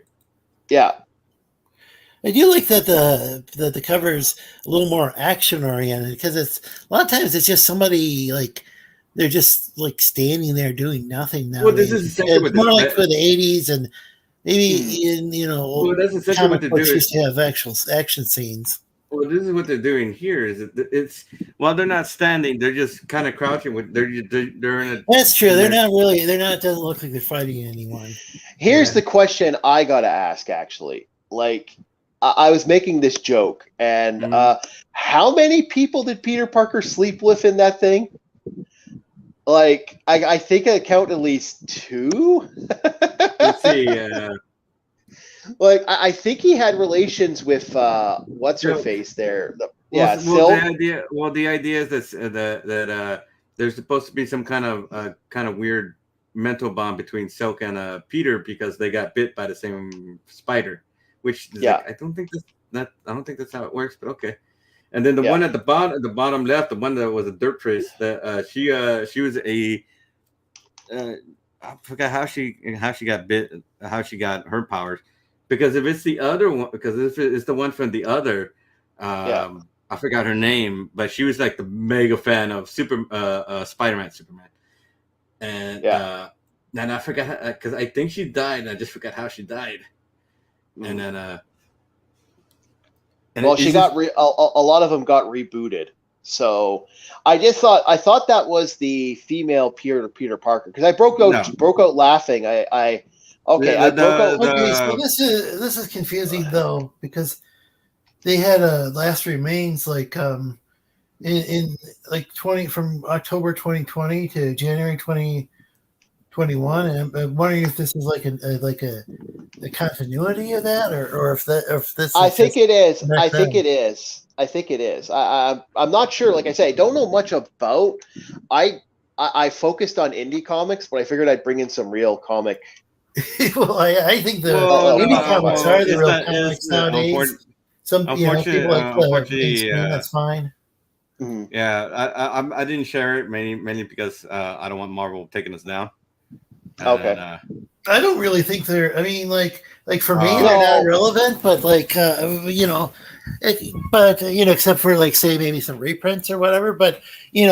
Yeah. I do like that the cover's a little more action oriented because it's a lot of times it's just somebody like they're just like standing there doing nothing now. Well, this is essentially It's more like for the 80s and maybe in well, that's essentially what comic they're books doing. used to have actual action scenes. Well, this is what they're doing here. Is it's while they're not standing, they're just kind of crouching. They're in a. That's true. They're not really. They're not. Doesn't look like they're fighting anyone. Here's the question I gotta ask. Actually, like I was making this joke, and how many people did Peter Parker sleep with in that thing? Like I think I count at least 2. Let's see. Like I think he had relations with what's her face there. Well, the idea is that there's supposed to be some kind of weird mental bond between Silk and Peter because they got bit by the same spider, which is like, I don't think that's how it works, but okay. And then the one at the bottom left, the one that was a dirt trace, that she was a I forgot how she got bit, how she got her powers. Because if it's the other one, because if it's the one from the other, I forgot her name, but she was like the mega fan of Spider-Man, Superman, and then I forgot because I think she died, and I just forgot how she died, and then well, she got a lot of them got rebooted. So I thought that was the female Peter Parker because I broke out laughing. So this is confusing though because they had a Last Remains like in like 20 from October 2020 to January 2021, and I'm wondering if this is like a continuity of that or if this. I think it is. I think it is. I'm not sure. Like I say, I don't know much about. I focused on indie comics, but I figured I'd bring in some real comic. Well, I think the indie comics are the real comics nowadays. Some people like that's fine. Mm-hmm. Yeah, I didn't share it mainly because I don't want Marvel taking us down. Okay. I don't really think they're. I mean, like for me, they're not relevant. But except for like say maybe some reprints or whatever. But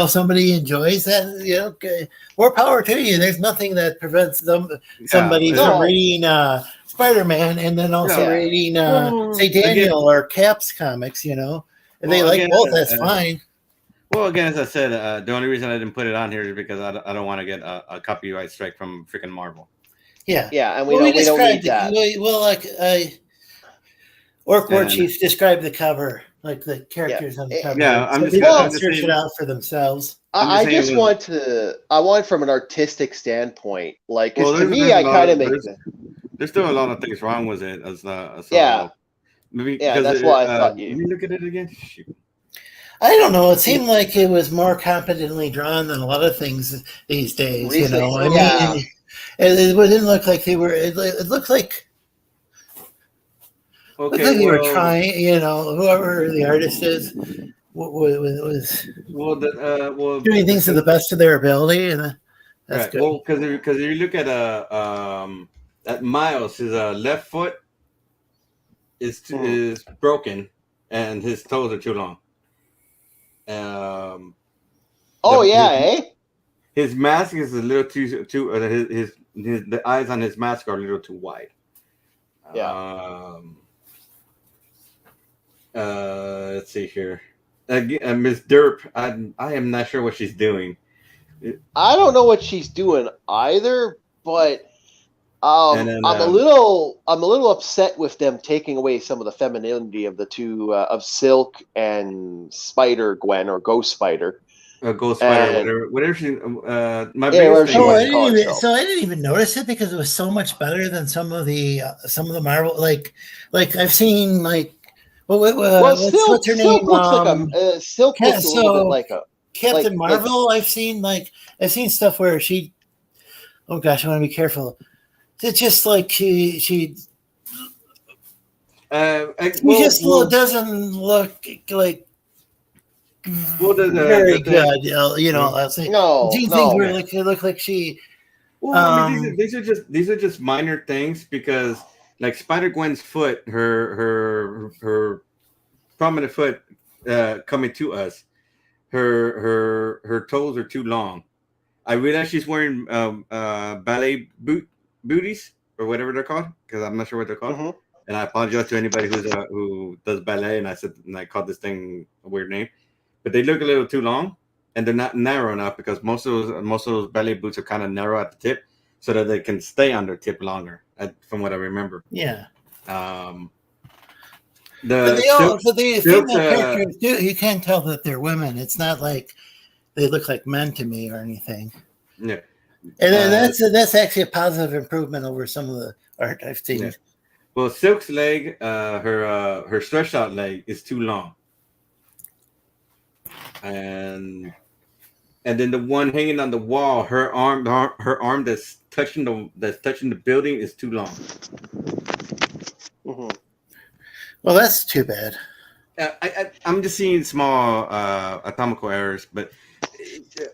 somebody enjoys that. More power to you. There's nothing that prevents somebody from reading Spider-Man and then also reading say Daniel or Cap's comics. If they like both, that's fine. Well, again, as I said, the only reason I didn't put it on here is because I don't want to get a copyright strike from freaking Marvel. Yeah, and we don't need that. Well, like Orc War Chiefs describe the cover, like the characters on the cover. Yeah, I'm just going to search it out for themselves. I want from an artistic standpoint, like to me, I kind of make. There's still a lot of things wrong with it. Maybe that's why I thought you. Let me look at it again. Shoot. I don't know. It seemed like it was more competently drawn than a lot of things these days. I mean, it didn't look like they were. It looked like. Okay, they were trying. Whoever the artist is was doing things to the best of their ability, and that's good. Well, because if you look at Miles, his left foot is broken, and his toes are too long. His mask is a little too the eyes on his mask are a little too wide. Let's see here. Miss Derp, I am not sure what she's doing. I don't know what she's doing either, but I'm a little upset with them taking away some of the femininity of the two of Silk and Spider Gwen or Ghost Spider. Ghost Spider, whatever she. My I didn't even notice it because it was so much better than some of the Marvel. Like I've seen like. What's her name? Silk looks a little bit like a Captain Marvel. I've seen stuff where she. Oh gosh, I want to be careful. It's just like she doesn't look like very good. I'll say things where it look like she. Well, these are just minor things because like Spider Gwen's foot, her prominent foot coming to us. Her toes are too long. I realize she's wearing ballet booties or whatever they're called, because I'm not sure what they're called. Mm-hmm. And I apologize to anybody who does ballet, and I called this thing a weird name, but they look a little too long, and they're not narrow enough, because most of those ballet boots are kind of narrow at the tip, so that they can stay on their tip longer. From what I remember. Yeah. The female characters do. You can't tell that they're women. It's not like they look like men to me or anything. Yeah, and that's actually a positive improvement over some of the art I've seen. Yeah. Well, Silk's leg, her stretched out leg is too long, and then the one hanging on the wall, her arm that's touching the building is too long. Mm-hmm. Well, that's too bad. I'm just seeing small anatomical errors, but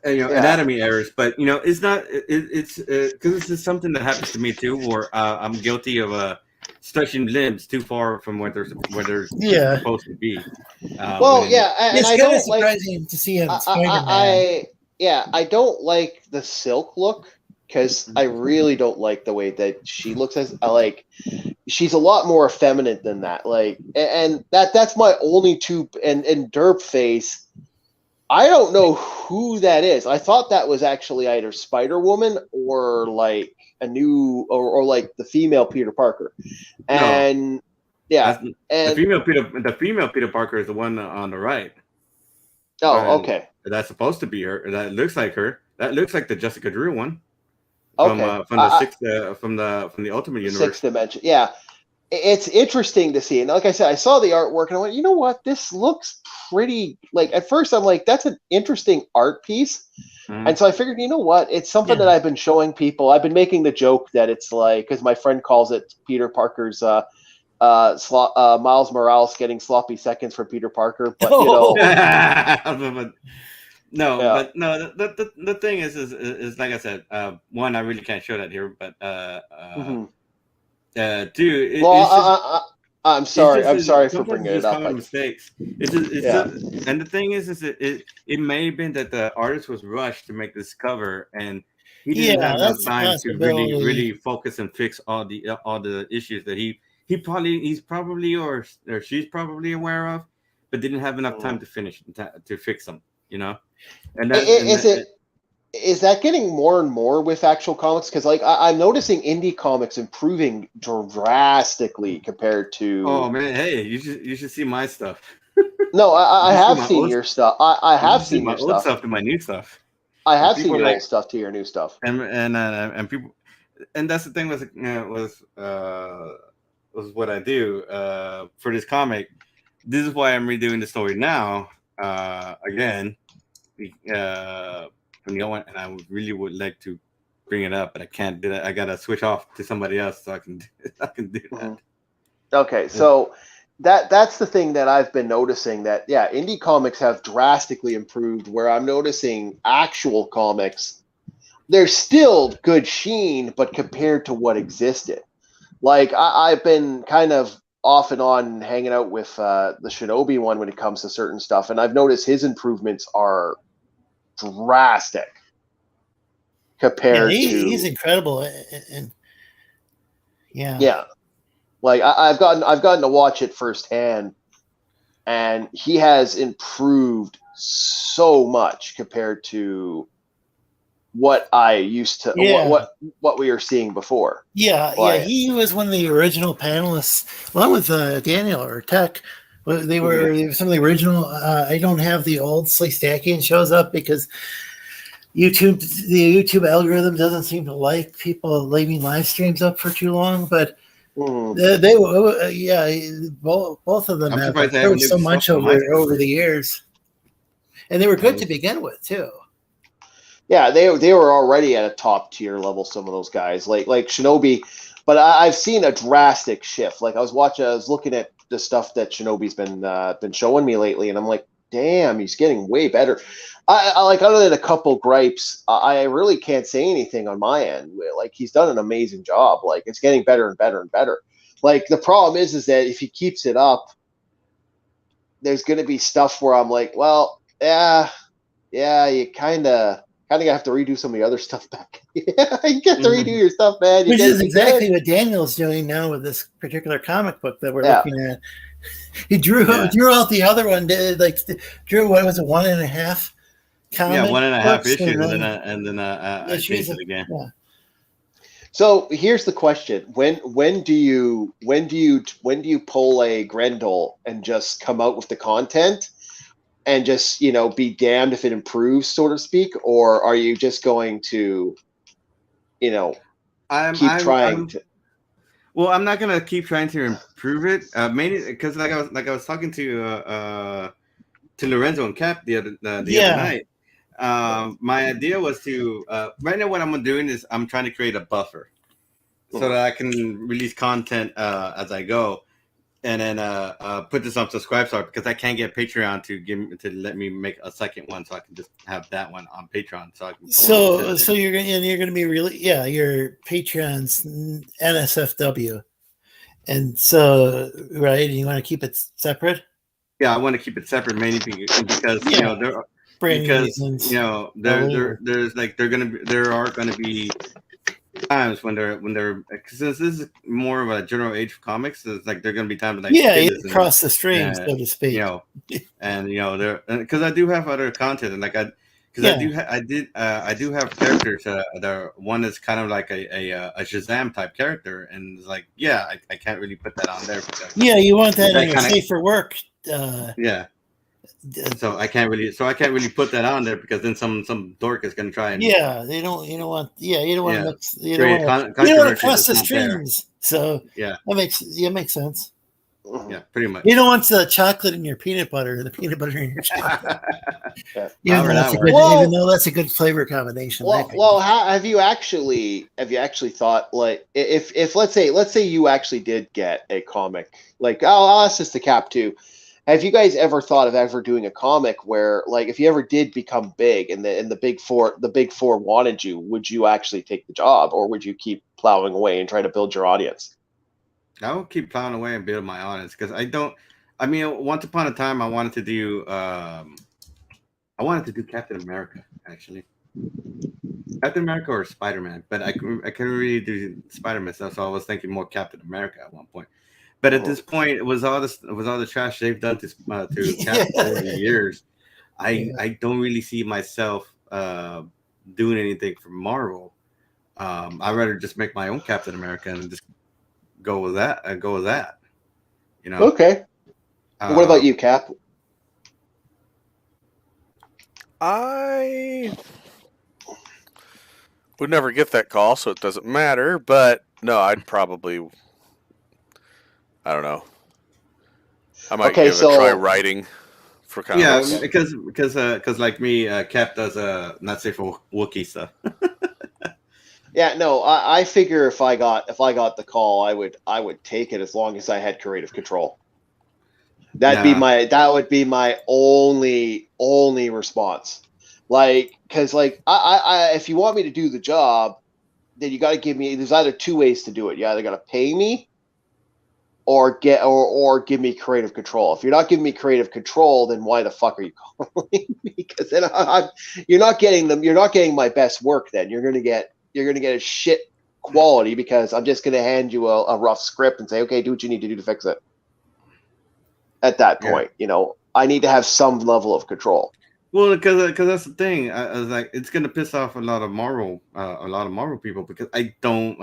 anatomy errors. But it's not. It's because this is something that happens to me too, where I'm guilty of stretching limbs too far from where they're supposed to be. It's kind of surprising to see him. I don't like the Silk look, because I really don't like the way that she looks. She's a lot more effeminate than that. And that's my only two. And Derp Face, I don't know who that is. I thought that was actually either Spider Woman or like a new or like the female Peter Parker. And the female Peter Parker is the one on the right. Oh, okay. That's supposed to be her. That looks like her. That looks like the Jessica Drew one. Okay. From the Ultimate Universe. Sixth Dimension. Yeah. It's interesting to see. And like I said, I saw the artwork and I went, you know what? This looks pretty, at first I'm like, that's an interesting art piece. Mm-hmm. And so I figured, you know what? It's something that I've been showing people. I've been making the joke that it's because my friend calls it Peter Parker's Miles Morales getting sloppy seconds for Peter Parker. But, the thing is like I said, one, I really can't show that here, but two, I'm sorry for bringing it up. Mistakes. And the thing is it may have been that the artist was rushed to make this cover, and he didn't have enough time to really focus and fix all the issues that he's probably or she's probably aware of, but didn't have enough time to fix them. And is that getting more and more with actual comics? Because I'm noticing indie comics improving drastically compared to. Oh man, hey, you should see my stuff. No, I have seen your stuff. I have seen your old stuff to my new stuff. I have seen your old stuff to your new stuff. And people, and that's the thing was what I do for this comic. This is why I'm redoing the story now again. From the one, and I really would like to bring it up, but I can't do that. I gotta switch off to somebody else so I can do that. Mm-hmm. Okay, so that's the thing that I've been noticing, that indie comics have drastically improved, where I'm noticing actual comics, there's still good sheen, but compared to what existed. I've been kind of off and on hanging out with the Shinobi one when it comes to certain stuff, and I've noticed his improvements are drastic compared to. He's incredible, and I've gotten to watch it firsthand, and he has improved so much compared to what I used to what we were seeing before. He was one of the original panelists, along with Daniel or Tech. They were some of the original. I don't have the old Slick Stacking shows up because the YouTube algorithm doesn't seem to like people leaving live streams up for too long. But they both of them have improved so much over the years, and they were good to begin with too. Yeah, they were already at a top tier level. Some of those guys, like Shinobi, but I've seen a drastic shift. I was looking at the stuff that Shinobi's been showing me lately, and I'm like, damn, he's getting way better. I other than a couple gripes, I really can't say anything on my end. He's done an amazing job. It's getting better and better and better. Like the problem is that if he keeps it up, there's going to be stuff where I'm like, well, yeah, you kind of gonna have to redo some of the other stuff back. Yeah, you got to redo your stuff, man. Which is exactly what Daniel's doing now with this particular comic book that we're looking at. He drew out the other one. Drew what was it, 1.5 comic? 1.5 issues, and then I changed it again. Yeah. So here's the question: when do you pull a Grendel and just come out with the content and just be damned if it improves, so to speak, or are you just going to keep trying? Well, I'm not gonna keep trying to improve it, mainly because like I was talking to Lorenzo and Cap the other night. My idea was to right now what I'm doing is I'm trying to create a buffer so that I can release content as I go, and then put this on Subscribestar because I can't get Patreon to let me make a second one, so I can just have that one on Patreon. So you're gonna be your Patreon's NSFW, and so right, and you want to keep it separate. Yeah, I want to keep it separate mainly because there are gonna be times when they're since this is more of a general age of comics, it's like there are gonna be times like cross the stream, so to speak. There because I do have other content and I do have characters that one is kind of like a Shazam type character, and it's like I can't really put that on there because you want that on your safer work. So I can't really put that on there because then some dork is gonna try and you don't want to cross the streams. So that makes sense. Yeah, pretty much. You don't want the chocolate in your peanut butter, the peanut butter in your chocolate. Even though that's a good flavor combination. Well, have you actually thought, like, if let's say you actually did get a comic, like I'll ask this to Cap too. Have you guys ever thought of ever doing a comic where, like, if you ever did become big and the big four wanted you, would you actually take the job, or would you keep plowing away and try to build your audience? I will keep plowing away and build my audience because once upon a time I wanted to do Captain America, actually. Captain America or Spider-Man, but I couldn't really do Spider-Man stuff, so I was thinking more Captain America at one point. But at this point, it was all the trash they've done to Cap over the years. I don't really see myself doing anything for Marvel. I'd rather just make my own Captain America and just go with that. Okay. What about you, Cap? I would never get that call, so it doesn't matter. But no, I'd probably. I don't know. I might give it a try writing for comics. Yeah, because like me, Cap does not safe for Wookiee stuff. Yeah, no, I figure if I got the call, I would take it as long as I had creative control. That would be my only response. Like, because like I if you want me to do the job, then you got to give me. There's either two ways to do it. You either got to pay me, or give me creative control. If you're not giving me creative control, then why the fuck are you calling me? Because then you're not getting my best work. Then you're gonna get a shit quality because I'm just gonna hand you a rough script and say, okay, do what you need to do to fix it. At that point, I need to have some level of control. Well, because that's the thing. I was like, it's gonna piss off a lot of Marvel people because I don't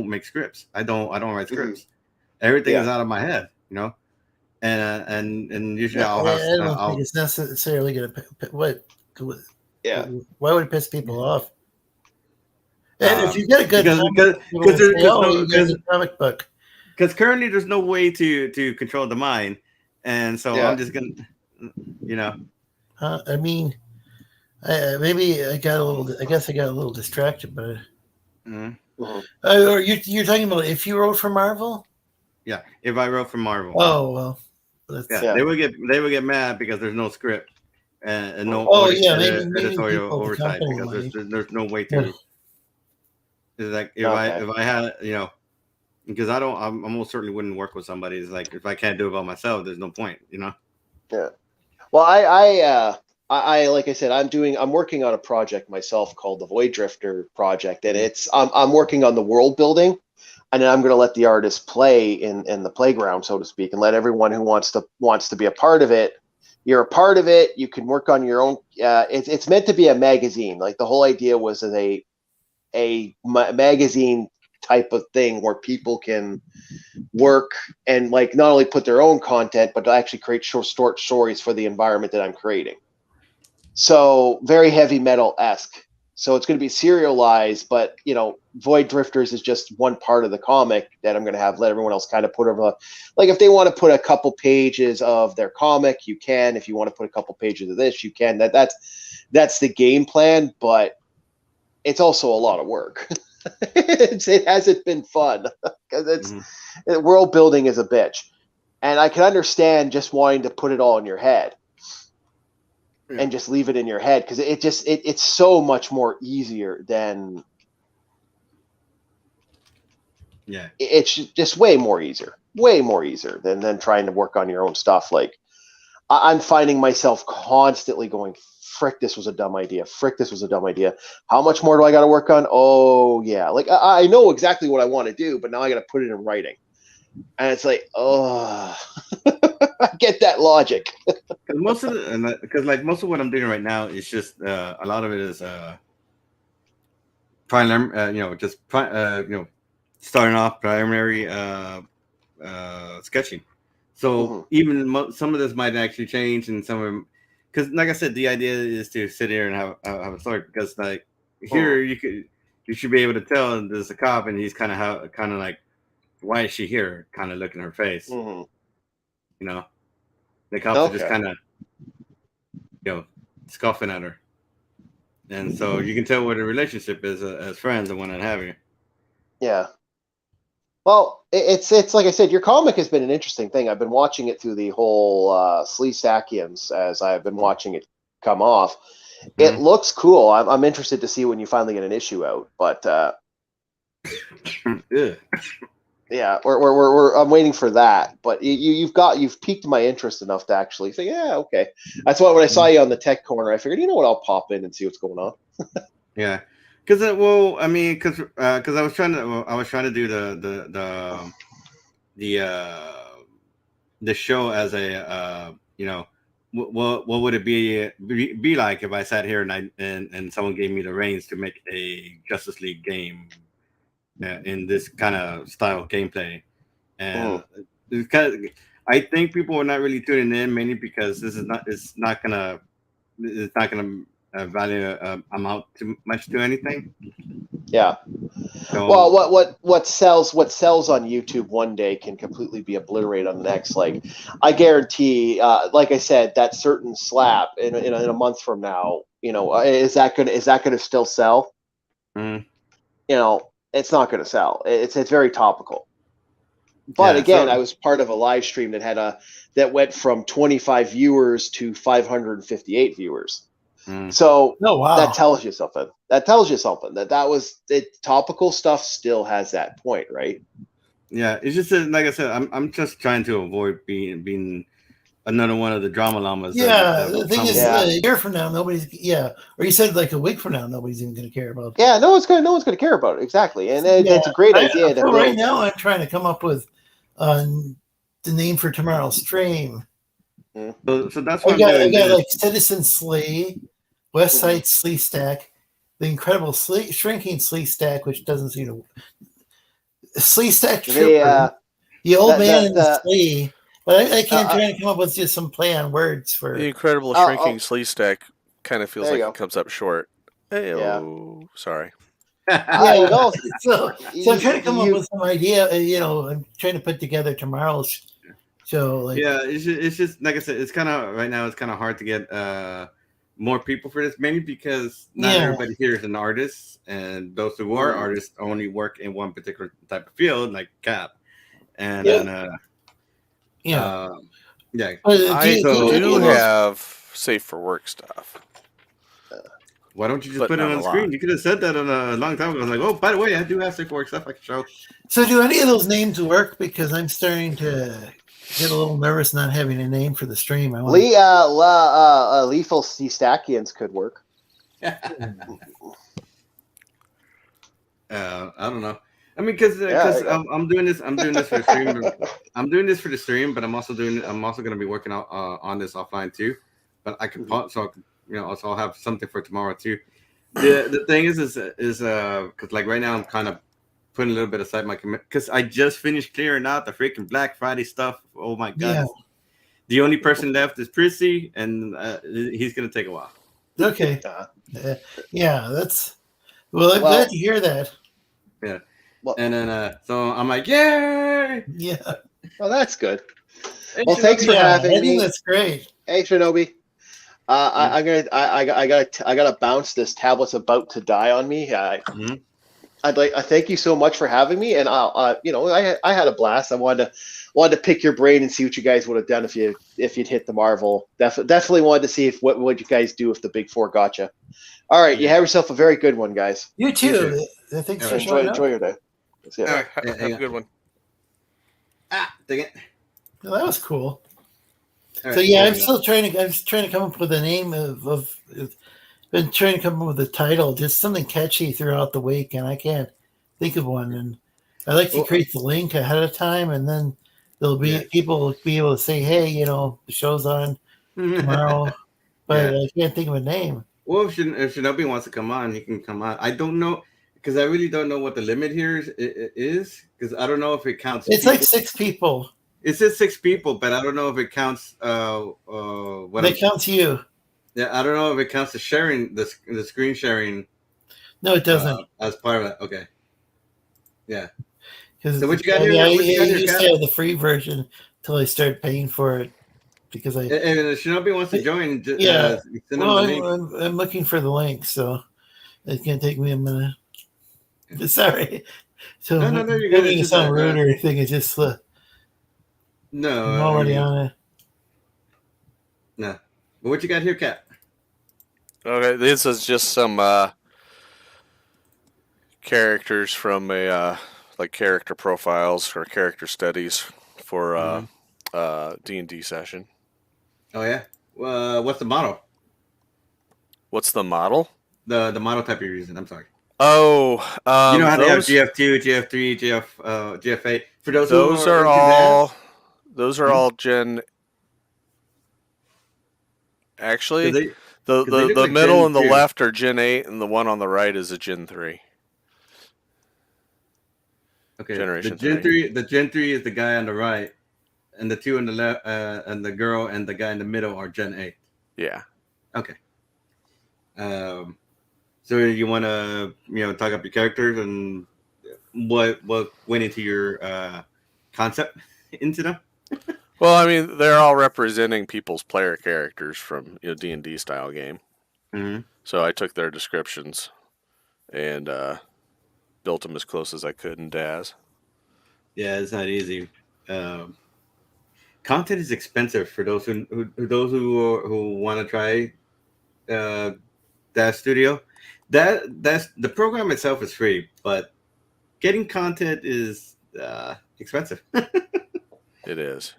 make scripts. I don't write scripts. Mm-hmm. Everything is out of my head, and usually I'll have. I don't think it's necessarily going to. What? Yeah. Why would it piss people off? And if you get a good comic book, because currently there's no way to control the mind, and so I'm just gonna, I mean, maybe I got a little. I guess I got a little distracted by it. Mm-hmm. Or you're talking about if you wrote for Marvel. Yeah, if I wrote for Marvel. Oh well. They would get mad because there's no script and no editorial oversight because there's no way to. It's like if I had because I almost certainly wouldn't work with somebody. It's like if I can't do it by myself, there's no point, you know. Yeah. Well, I like I said, I'm working on a project myself called the Void Drifter project, and I'm working on the world building, and then I'm going to let the artists play in the playground, so to speak, and let everyone who wants to be a part of it. You're a part of it. You can work on your own. It's meant to be a magazine. Like the whole idea was as a magazine type of thing where people can work and like not only put their own content, but to actually create short stories for the environment that I'm creating. So very heavy metal-esque. So it's going to be serialized, but Void Drifters is just one part of the comic that I'm going to let everyone else kind of put over. Like if they want to put a couple pages of their comic, you can. If you want to put a couple pages of this, you can. That's the game plan, but it's also a lot of work. It hasn't been fun because world building is a bitch, and I can understand just wanting to put it all in your head. Yeah. And just leave it in your head because it's so much more easier than it's just way more easier than trying to work on your own stuff. Like I'm finding myself constantly going, frick, this was a dumb idea. How much more do I got to work on? Oh yeah, like I know exactly what I want to do, but now I got to put it in writing, and it's like, oh, I get that logic. Most of what I'm doing right now is just a lot of it is starting off primary sketching. So even some of this might actually change, and some of them, because like I said, the idea is to sit here and have a story. Because like here you should be able to tell there's a cop and he's kind of like, why is she here? Kind of look in her face, you know. The cops are just kind of, scoffing at her, and so you can tell what the relationship is as friends and what have you. Yeah. Well, it's like I said, your comic has been an interesting thing. I've been watching it through the whole Sleestakians as I've been watching it come off. It looks cool. I'm interested to see when you finally get an issue out, but yeah, I'm waiting for that. But you've piqued my interest enough to actually think, yeah, okay. That's why when I saw you on the tech corner, I figured, I'll pop in and see what's going on. Yeah, because I was trying to do the show as a what would it be like if I sat here and someone gave me the reins to make a Justice League game in this kind of style of gameplay, and it's kind of, I think people are not really tuning in mainly because it's not gonna value amount too much to anything. Yeah. So, well, what sells on YouTube one day can completely be obliterated on the next. Like, I guarantee, like I said, that certain slap in a month from now, is that gonna still sell? It's not gonna sell. It's very topical. But again, I was part of a live stream that went from 25 viewers to 558 viewers. So that tells you something. That was topical stuff still has that point, right? Yeah, it's just like I said, I'm just trying to avoid being another one of the drama llamas. Yeah, the thing is, a year from now, nobody's. Yeah, or you said like a week from now, nobody's even going to care about it. Yeah, no one's going to care about it. Exactly, and it's a great idea. Right now, I'm trying to come up with the name for tomorrow's stream. So that's what I got like Citizen Slee, West Side Slee Stack, the Incredible Shrinking Slee Stack, which doesn't seem to. Slee Stack Trooper, the old man in the Slee. But I can't try to come up with just some play on words for the Incredible Shrinking Slee Stack. Kind of feels like it comes up short. Sorry. So I'm trying to come up with some idea. I'm trying to put together tomorrow's show. Like, it's just like I said. It's kind of right now. It's kind of hard to get more people for this, mainly because not everybody here is an artist, and those who are artists only work in one particular type of field, like Cap, and then. I do have safe for work stuff. Why don't you just But put it not on a the screen? lot. You could have said that on a long time ago. I was like, oh, by the way, I do have Sick Work stuff I can show. So do any of those names work? Because I'm starting to get a little nervous not having a name for the stream. I want Lethal Stakians could work. I don't know. I mean, because Yeah, I'm doing this for the stream. I'm doing this for the stream, but I'm also going to be working out on this offline too. But I can so I can, so I'll have something for tomorrow too. The thing is because like right now I'm kind of putting a little bit aside my commit because I just finished clearing out the freaking Black Friday stuff. Oh my god! Yeah. The only person left is Prissy, and he's gonna take a while. Okay. Yeah, that's well. I'm glad to hear that. Yeah. And then so I'm like, yay! Yeah. Well, that's good. Well, thanks for having me. I think that's great. Hey, Shinobi. I gotta bounce. This tablet's about to die on me. I thank you so much for having me, and I had a blast. I wanted to pick your brain and see what you guys would have done if you'd hit the Marvel. Definitely wanted to see what you guys do if the Big Four got you. All right, you have yourself a very good one, guys. You too. Thanks for showing up. Enjoy your day. All right, have a good one. Dang it. Well, that was cool. All So right, yeah, I'm trying to come up with a name of been trying to come up with a title, just something catchy throughout the week, and I can't think of one. And I like to create the link ahead of time, and then there'll be people will be able to say, "Hey, the show's on tomorrow," but I can't think of a name. Well, if Shinobi wants to come on, he can come on. I don't know because I really don't know what the limit here is because I don't know if it counts. It's like 6 people. It says 6 people, but I don't know if it counts. It counts you. Yeah, I don't know if it counts the sharing, the screen sharing. No, it doesn't. As part of it. Okay. Yeah. So what you got here? I used to have the free version until I started paying for it because I. And if Shinobi wants to join, send him the link. I'm looking for the link, so it's gonna take me a minute. Sorry. So no, you're good. It's sound rude or anything. It's just no. I'm already on it. No. But what you got here, Kat? Okay, this is just some characters from a like character profiles or character studies for D&D session. Oh yeah. What's the model? What's the model? The model type you're using. I'm sorry. Oh, you know how they have GF2, GF3, GF8. For those those are all Gen. Actually, the like middle Gen and the 2. left are Gen 8, and the one on the right is a Gen 3. Okay. Generation the Gen 3 is the guy on the right, and the 2 on the left, and the girl and the guy in the middle are Gen 8. Yeah. Okay. So you want to talk up your characters and what went into your concept into them? Well, I mean, they're all representing people's player characters from D&D style game. Mm-hmm. So I took their descriptions and built them as close as I could in DAS. Yeah, it's not easy. Content is expensive for those who want to try DAS Studio. That's the program itself is free, but getting content is expensive. It is.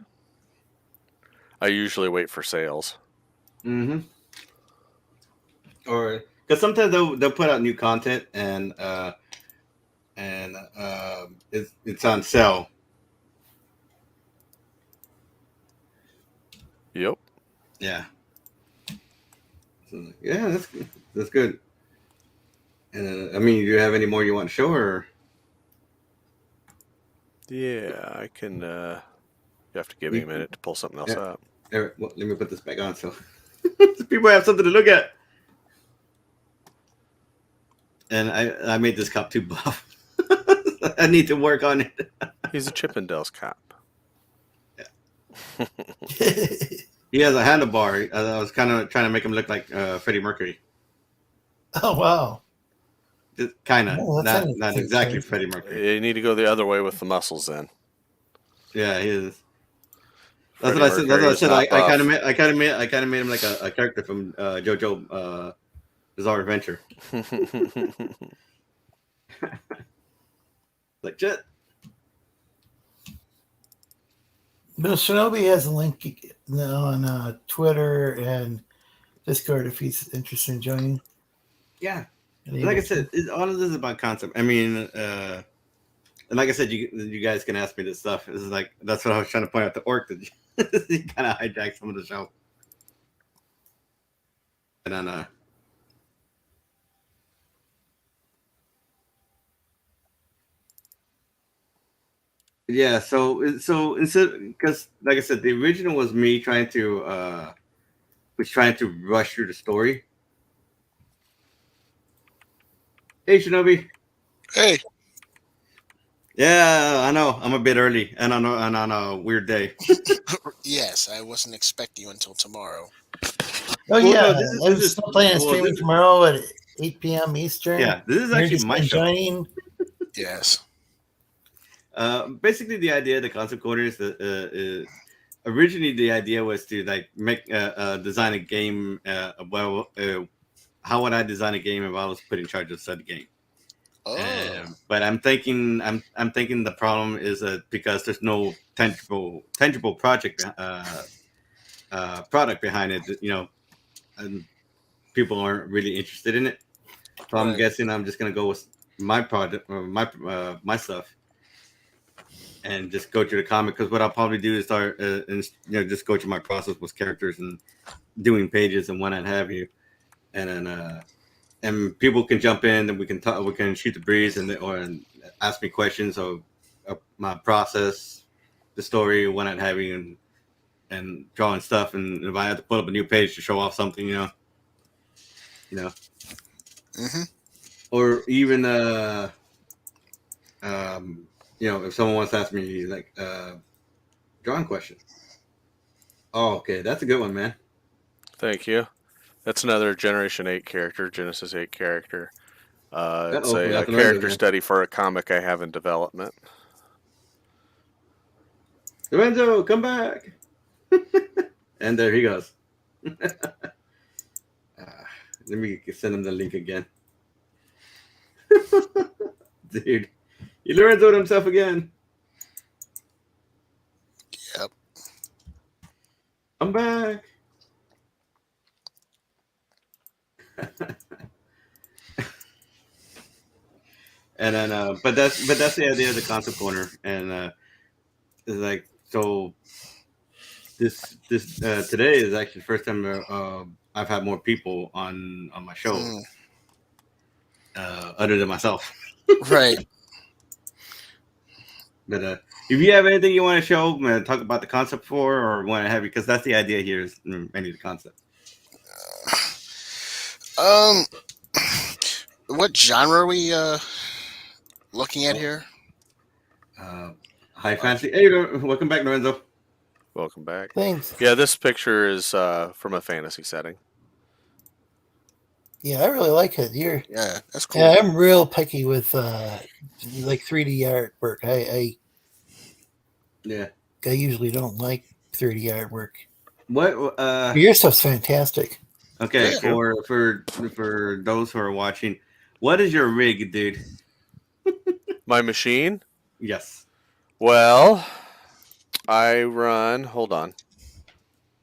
I usually wait for sales. Mm-hmm. Or because sometimes they'll put out new content and it's on sale. Yep. Yeah. So, yeah, that's good. And I mean, do you have any more you want to show her? Yeah, I can. You have to give me a minute to pull something else up. Well, let me put this back on so people have something to look at. And I made this cop too buff. I need to work on it. He's a Chippendales cop. Yeah. He has a handlebar. I was kind of trying to make him look like Freddie Mercury. Oh wow! Kind of, not exactly Freddie Mercury. You need to go the other way with the muscles, then. Yeah, he is. That's what I said. That's what I said. I kind of made him like a character from JoJo, bizarre adventure. Like shit. No, Shinobi has a link on Twitter and Discord if he's interested in joining. Yeah. And Like I able to. said, all of this is about concept. I mean, and like I said, you guys can ask me this stuff. This is like that's what I was trying to point out to Orc that he kind of hijacked some of the show. And then yeah, so instead, because like I said, the original was me trying to rush through the story. Hey, Shinobi. Hey, Yeah, I know. I'm a bit early, and on a weird day. yes, I wasn't expecting you until tomorrow. Oh Well, yeah, no, I'm this is still planning on well, streaming tomorrow at 8 p.m. Eastern. yeah, this is You're actually just my show. joining. Yes. Basically, the idea of the concept corner is that originally the idea was to like make design a game. How would I design a game if I was put in charge of said game? Oh, But I'm thinking the problem is that because there's no tangible project product behind it, and people aren't really interested in it. So I'm right. guessing I'm just gonna go with my project or my stuff and just go to the comic, because what I'll probably do is start and just go through my process with characters and doing pages and what have you, and then and people can jump in and we can talk, we can shoot the breeze and ask me questions of my process, the story, what have you, and drawing stuff, and if I have to put up a new page to show off something, Mm-hmm. or even if someone wants to ask me like drawing question. Oh, okay, that's a good one, man. Thank you. That's another Generation 8 character, Genesis 8 character. It's We a got the Lorenzo character again. study for a comic I have in development. Lorenzo, come back! And there he goes. Let me send him the link again. Dude, he Lorenzo'd himself again. Yep. Come back. And then, but that's the idea of the concept corner, and it's like so. This today is actually the first time I've had more people on my show, Mm, other than myself. right. But if you have anything you want to show, talk about the concept for, or want to have, because that's the idea here is mainly the concept. Um, what genre are we looking at here? High fantasy. Hey, welcome back, Lorenzo. Welcome back. Thanks. Yeah, this picture is from a fantasy setting. Yeah, I really like it. Yeah, that's cool. Yeah, I'm real picky with like 3D artwork. I usually don't like 3D artwork. What? Your stuff's fantastic. Okay, Yeah. for those who are watching, what is your rig, dude? My machine? Yes. Well, I run. Hold on.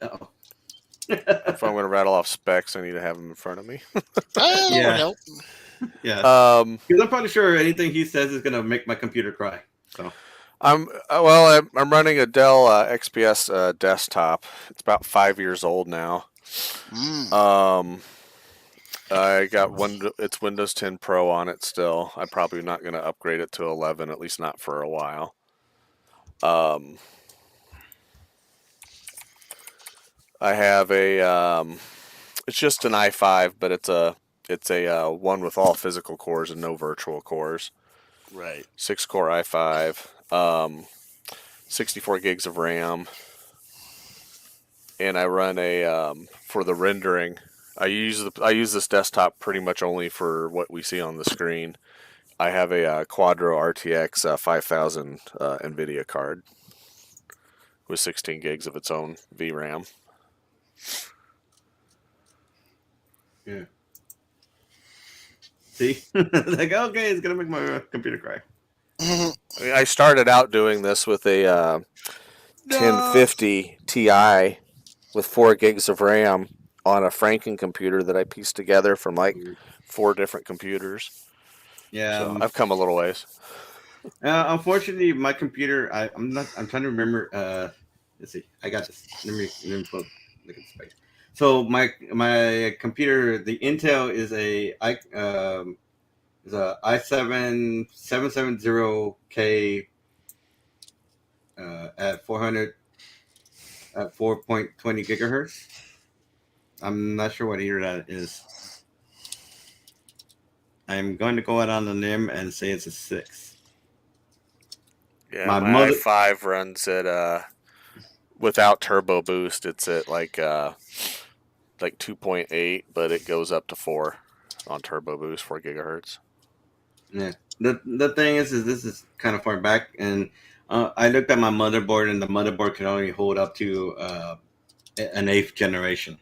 Uh-oh. If I'm going to rattle off specs, I need to have them in front of me. That Yeah. would help. Yeah. Because I'm probably sure anything he says is gonna make my computer cry. So I'm running a Dell XPS desktop. It's about 5 years old now. Mm. I got it's Windows 10 Pro on it still. I'm probably not going to upgrade it to 11, at least not for a while. I have a it's just an i5, but it's a one with all physical cores and no virtual cores. Right. 6-core i5, 64 gigs of RAM, and I run a for the rendering. I use this desktop pretty much only for what we see on the screen. I have a Quadro RTX 5000 NVIDIA card with 16 gigs of its own VRAM. yeah. See, like okay, it's gonna make my computer cry. I started out doing this with a 1050 Ti with 4 gigs of RAM on a Franken computer that I pieced together from like 4 different computers. Yeah. So I've come a little ways. Unfortunately, my computer. I'm not. I'm trying to remember. Let's see. I got this. Let me pull, look at the specs. So my computer, the Intel is a i7 770K at 400 at 4.20 gigahertz. I'm not sure what year that is. I'm going to go out on a limb and say it's a 6. Yeah, My my mother. i5 runs at without turbo boost. It's at like 2.8, but it goes up to 4 on turbo boost, 4 gigahertz. Yeah. The thing is this is kind of far back, and I looked at my motherboard, and the motherboard can only hold up to an 8th generation.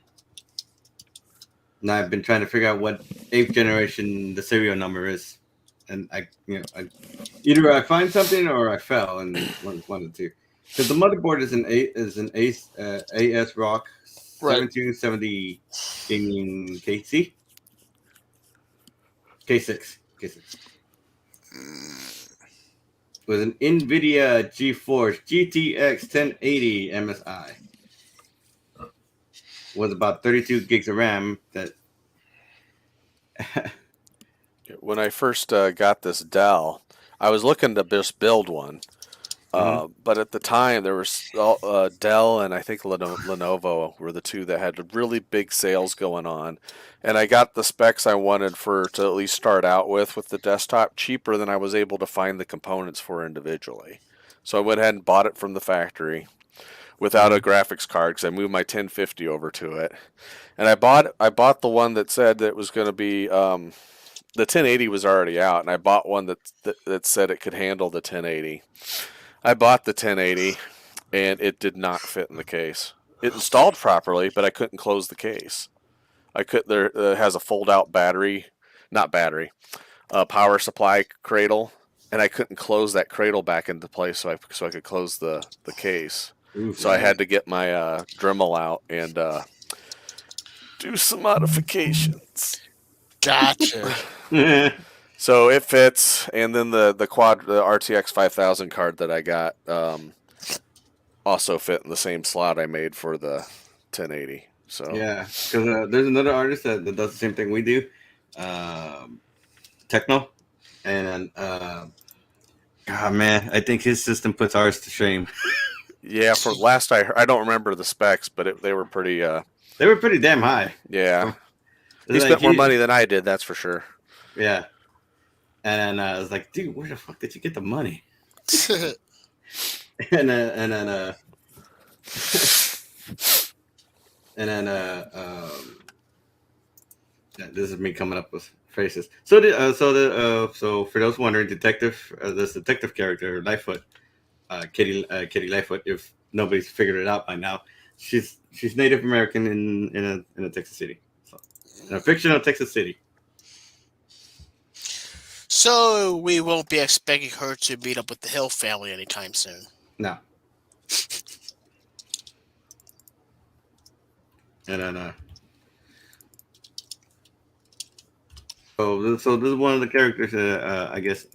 And I've been trying to figure out what 8th generation the serial number is, and either I find something or I fell, and one of the two. Because the motherboard is an AS Rock Right. 7270 gaming K6 with an NVIDIA GeForce GTX 1080 MSI with about 32 gigs of RAM. That When I first got this Dell, I was looking to just build one. But at the time, there was Dell and I think Lenovo were the two that had really big sales going on. And I got the specs I wanted to at least start out with the desktop cheaper than I was able to find the components for individually. So I went ahead and bought it from the factory without a graphics card because I moved my 1050 over to it. And I bought the one that said that it was going to be the 1080 was already out, and I bought one that said it could handle the 1080. I bought the 1080, and it did not fit in the case. It installed properly, but I couldn't close the case. It has a fold-out power supply cradle, and I couldn't close that cradle back into place so I could close the case. So I had to get my Dremel out and do some modifications. Gotcha. So it fits, and then the RTX 5000 card that I got also fit in the same slot I made for the 1080. So yeah, because there's another artist that does the same thing we do, Techno, and God man, I think his system puts ours to shame. yeah, for last I don't remember the specs, but they were pretty. They were pretty damn high. Yeah, So, he spent more money than I did, that's for sure. Yeah. And I was like, dude, where the fuck did you get the money? and then this is me coming up with phrases. So for those wondering, this detective character, Lightfoot, Kitty Lightfoot. If nobody's figured it out by now, she's Native American in a Texas city, so in a fictional Texas city. So we won't be expecting her to meet up with the Hill family anytime soon. No. And then so this is one of the characters I guess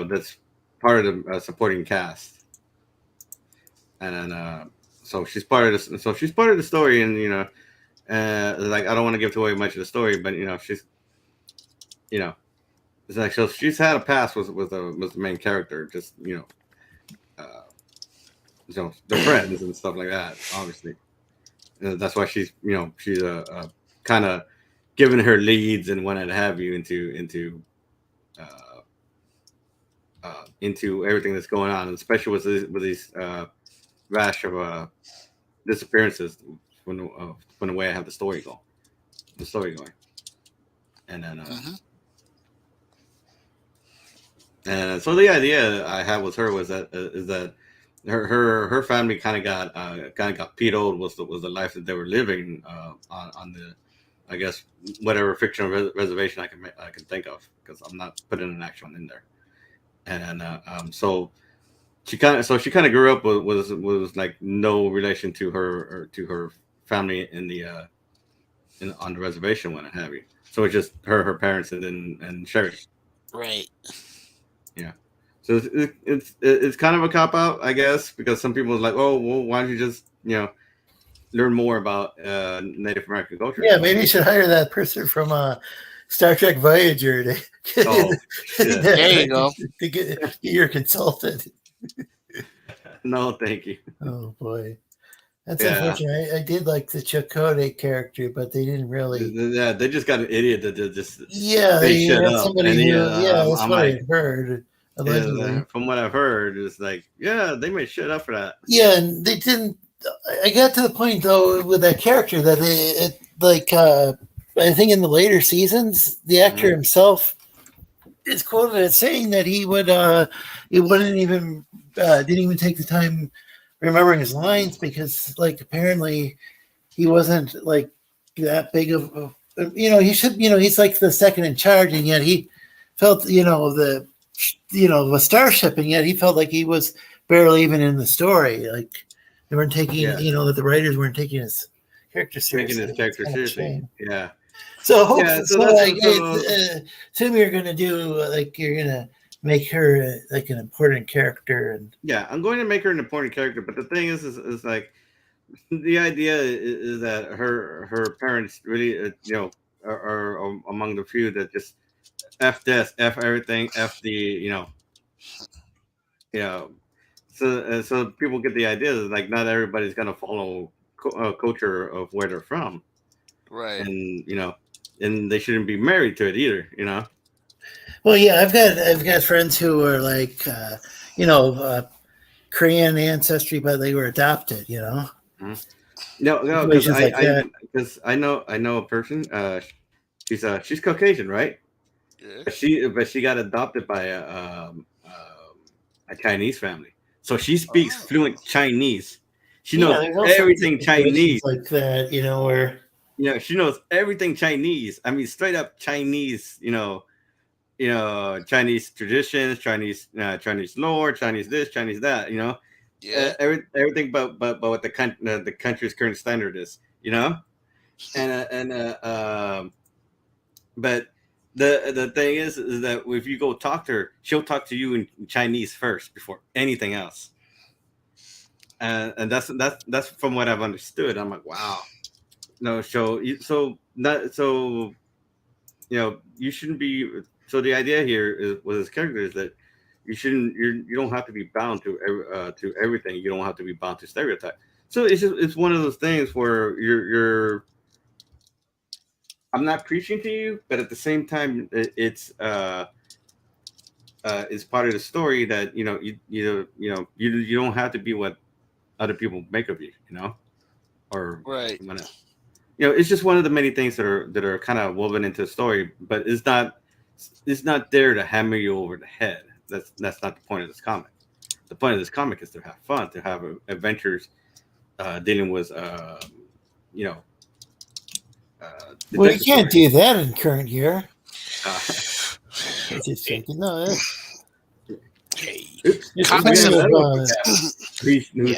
that's part of the supporting cast. And then so she's part of this. So she's part of the story, and like I don't want to give away much of the story, but she's it's like so she's had a past with the main character, just they're friends and stuff like that. Obviously, that's why she's kind of giving her leads and wanting to have you into everything that's going on, especially with these rash of disappearances when the way I have the story going, and then and so the idea I had with her was that her family kind of got peed was the life that they were living on the, I guess, whatever fictional reservation I can think of, because I'm not putting an actual one in there. And so she kind of grew up with was like no relation to her family in the on the reservation, what have you. So it's just her parents, and Sherry. Right. Yeah. So it's kind of a cop out, I guess, because some people are like, oh, well, why don't you just learn more about Native American culture? Yeah, maybe you should hire that person from Star Trek Voyager to Oh, shit. There you go. to get your consultant. No, thank you. Oh boy, that's Yeah. unfortunate. I did like the Chakotay character, but they didn't really. Yeah, they just got an idiot that just Yeah, they they shut had up. somebody And who. yeah, Yeah, that's I'm what like, I heard. Allegedly. from what I've heard, it's like, yeah, they made shit up for that. Yeah, and they didn't. I got to the point though with that character that I think in the later seasons, the actor himself is quoted as saying that he wouldn't even didn't even take the time remembering his lines because like apparently he wasn't like that big of he should he's like the second in charge and yet he felt the starship and yet he felt like he was barely even in the story, like they weren't taking that the writers weren't taking his character seriously. Taking his character seriously. Yeah. So assume you're gonna do you're gonna make her like an important character, and yeah, I'm going to make her an important character. But the thing is like the idea is that her parents really are among the few that just f this, f everything, f the so people get the idea that like not everybody's gonna follow culture of where they're from, Right. and and they shouldn't be married to it either. Well, yeah, I've got friends who are like Korean ancestry, but they were adopted. Mm-hmm. No, because I know a person. She's Caucasian, right? Yeah. But she got adopted by a Chinese family, so she speaks fluent Chinese. She knows everything Chinese, like that. Where she knows everything Chinese. I mean, straight up Chinese. Chinese traditions, Chinese lore, Chinese this, Chinese that. Yeah. Everything, but what the country's current standard is. But the thing is that if you go talk to her, she'll talk to you in Chinese first before anything else. And that's from what I've understood. I'm like, wow. No, you shouldn't be. So the idea here with this character is that you don't have to be bound to everything. You don't have to be bound to stereotype. So it's one of those things where you're. I'm not preaching to you, but at the same time, it's part of the story that you don't have to be what other people make of you, or right. It's just one of the many things that are kind of woven into the story, but it's not there to hammer you over the head. That's not the point of this comic. The point of this comic is to have fun, to have adventures dealing with well, you can't do that in current year. Just thinking, no. Hey, who should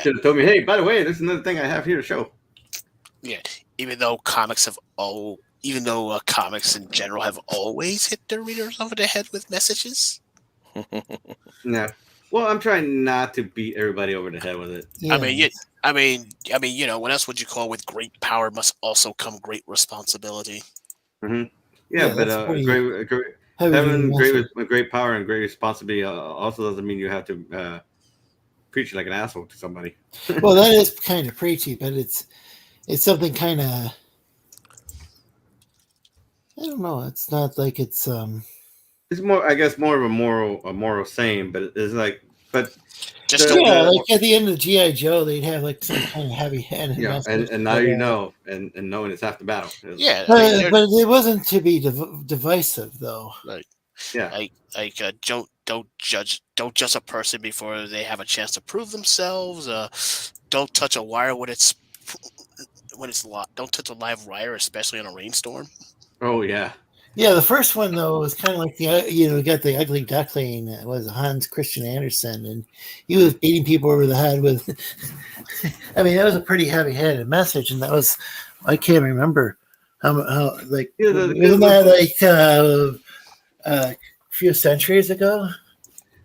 have told me, hey, by the way, there's another thing I have here to show. Yeah, even though comics in general have always hit their readers over the head with messages. Yeah. Well, I'm trying not to beat everybody over the head with it. Yeah. I mean, what else would you call with great power must also come great responsibility? Mm-hmm. Yeah, but having great power and great responsibility also doesn't mean you have to preach like an asshole to somebody. Well, that is kind of preachy, but it's something kind of, I don't know. It's not like it's more, I guess, more of a moral saying, but it's like, but just like at the end of G.I. Joe, they'd have like some kind of heavy-handed. Yeah, and now and knowing it's half the battle. Yeah, but it wasn't to be divisive, though. Right. Yeah. Like don't don't judge a person before they have a chance to prove themselves. Don't touch a wire when it's don't touch a live wire, especially in a rainstorm. Oh yeah. Yeah, the first one though was kind of like we got the ugly duckling. It was Hans Christian Andersen, and he was beating people over the head with. I mean, that was a pretty heavy-handed message, and that was I can't remember how like Yeah, wasn't that like a few centuries ago?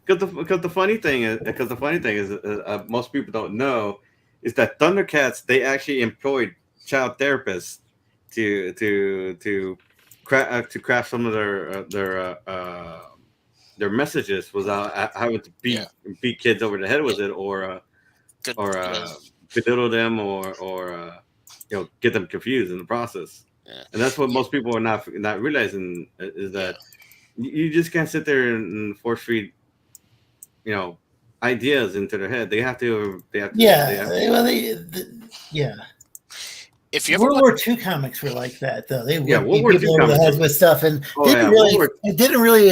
Because the funny thing is most people don't know is that Thundercats, they actually employed child therapists to craft some of their messages without having to beat kids over the head with it or belittle them or get them confused in the process. Yeah. And that's what most people are not realizing is that you just can't sit there and force feed ideas into their head. They have to. Yeah. If you ever World War II comics were like that, though. They would World beat War people II over the comics head with stuff, and it didn't really.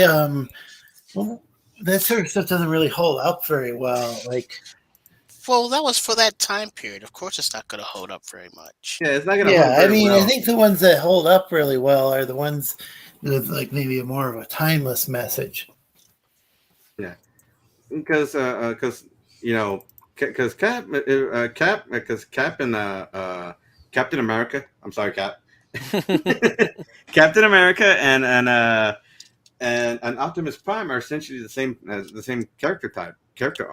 Well, that sort of stuff doesn't really hold up very well. Like, well, that was for that time period. Of course, it's not going to hold up very much. Yeah, it's not going to hold up I very mean, well. I think the ones that hold up really well are the ones with like maybe more of a timeless message. Yeah, because because Cap and Captain America. I'm sorry, Cap. Captain America and Optimus Prime are essentially the same character arc. Character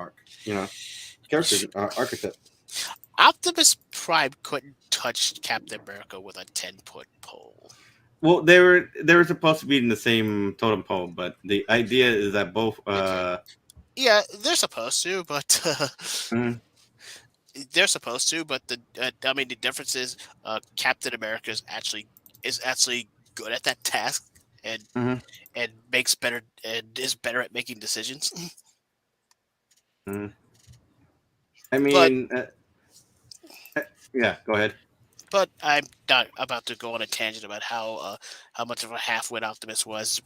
archetype. Optimus Prime couldn't touch Captain America with a 10-foot pole. Well, they were supposed to be in the same totem pole, but the idea is that both. Yeah, they're supposed to, but Mhm. they're supposed to. But the difference is Captain America is actually good at that task and Mhm. and makes better and is better at making decisions. Mhm. I mean, yeah. Go ahead. But I'm not about to go on a tangent about how much of a half-wit Optimus was.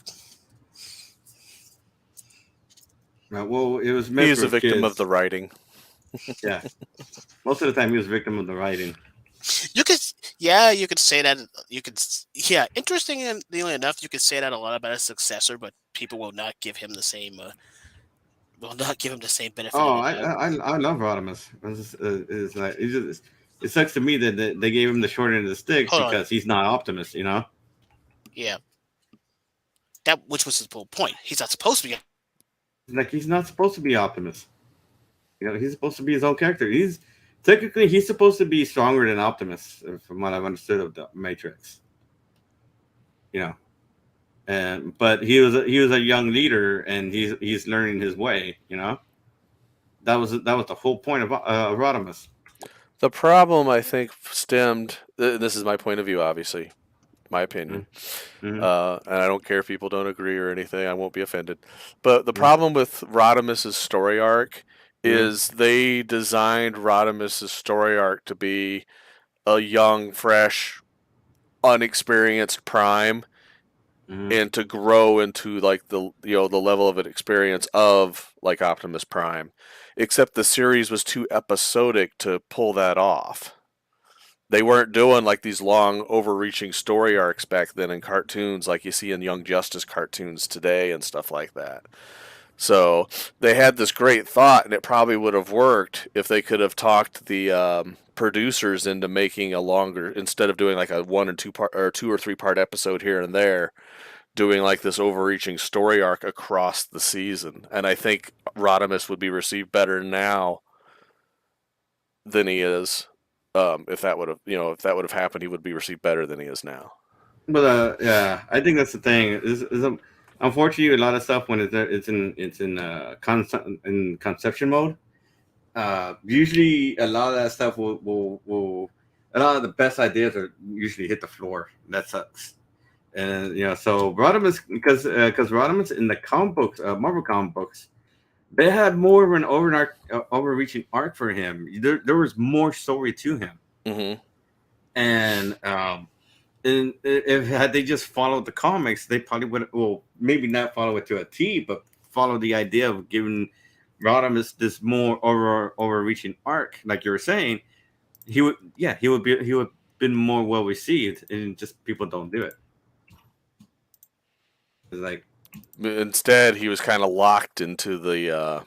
Well, it was meant He's for a victim kids. of the writing. Yeah, most of the time he was a victim of the writing. You could say that. Interestingly enough, you could say that a lot about his successor, but people will not give him the same. Benefit. Oh, Of the doubt. I love Rodimus. It sucks to me that they gave him the short end of the stick because he's not Optimus. Yeah. That which was his whole point. He's not supposed to be. Like he's not supposed to be Optimus. He's supposed to be his own character. He's supposed to be stronger than Optimus, from what I've understood of the Matrix. But he was a young leader, and he's learning his way. That was the whole point of Rodimus. The problem, I think, stemmed. This is my point of view, obviously, my opinion, Mm-hmm. and I don't care if people don't agree or anything. I won't be offended. But the problem with Rodimus's story arc is they designed Rodimus's story arc to be a young, fresh, unexperienced Prime, and to grow into like the level of an experience of like Optimus Prime. Except the series was too episodic to pull that off. They weren't doing like these long, overreaching story arcs back then in cartoons like you see in Young Justice cartoons today and stuff like that. So they had this great thought, and it probably would have worked if they could have talked the producers into making a longer, instead of doing like a 1 or 2 part or 2 or 3 part episode here and there, doing like this overreaching story arc across the season. And I think Rodimus would be received better now than he is. If that would have happened, he would be received better than he is now. But yeah, I think that's the thing. Unfortunately, a lot of stuff when it's in conception mode. Usually, a lot of that stuff will a lot of the best ideas are usually hit the floor. That sucks. And so Rodimus, because Rodimus in the comic books, Marvel comic books, they had more of an overreaching arc for him. There was more story to him. Mm-hmm. And if had they just followed the comics, they probably would. Well, maybe not follow it to a T, but follow the idea of giving Rodimus this more overreaching arc, like you were saying, he would been more well received, and just people don't do it. It's like Instead, he was kind of locked into the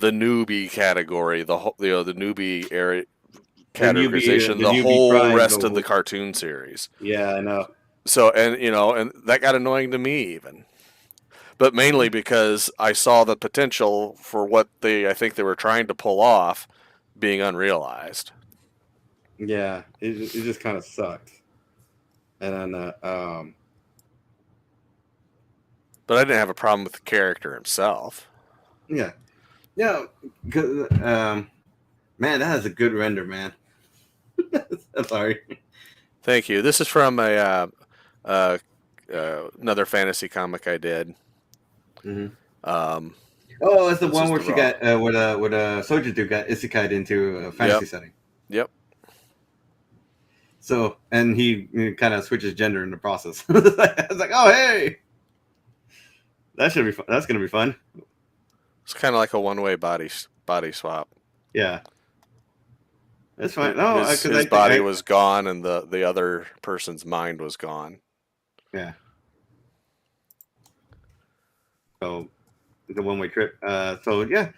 newbie category, the newbie area categorization, the newbie whole pride rest of the goal. cartoon series. Yeah, I know. So, and that got annoying to me even. But mainly because I saw the potential for what I think they were trying to pull off being unrealized. Yeah, it just kind of sucked. And then, But I didn't have a problem with the character himself. yeah, cause, man, that is a good render, man. I'm sorry. Thank you. This is from another fantasy comic I did. Mm-hmm. Um, Oh, it's the This one is where the she raw. got where the soldier dude got isekai'd into a fantasy setting. Yep. So, and he kind of switches gender in the process. I was like, oh hey, that should be fun. That's gonna be fun. It's kind of like a one-way body swap. Yeah, that's fine. No, His because body was gone and the other person's mind was gone. yeah. So it's a one-way trip. So yeah,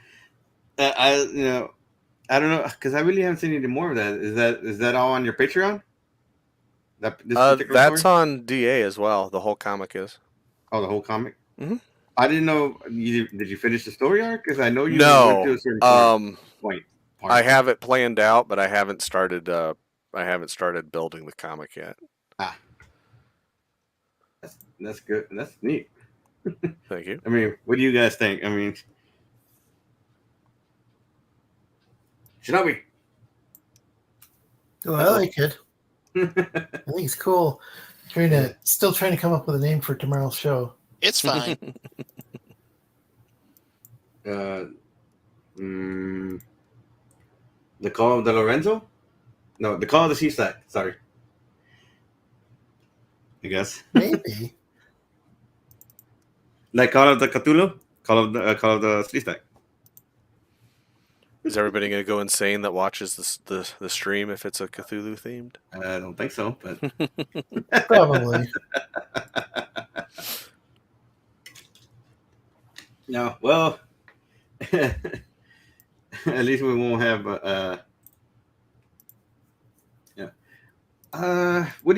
I I don't know because I really haven't seen any more of that. Is that all on your Patreon? This particular That's story? on DA as well. The whole comic is. Oh, the whole comic. Mhm. I didn't know. Did you finish the story arc? Because I know you went to No. a certain point. I have it planned out, but I haven't started. I haven't started building the comic yet. Ah, that's good. That's neat. Thank you. I mean, what do you guys think? I mean, Shinobi. Oh, I like it. I think it's cool. Still trying to come up with a name for tomorrow's show. It's fine. The Call of the Lorenzo? No, the Call of the Sea Stack. Sorry. I guess. Maybe. Like Call of the Cthulhu? Call of the Sea Stack. Is everybody going to go insane that watches the stream if it's a Cthulhu themed? I don't think so, but Probably. no. Well, at least we won't have. What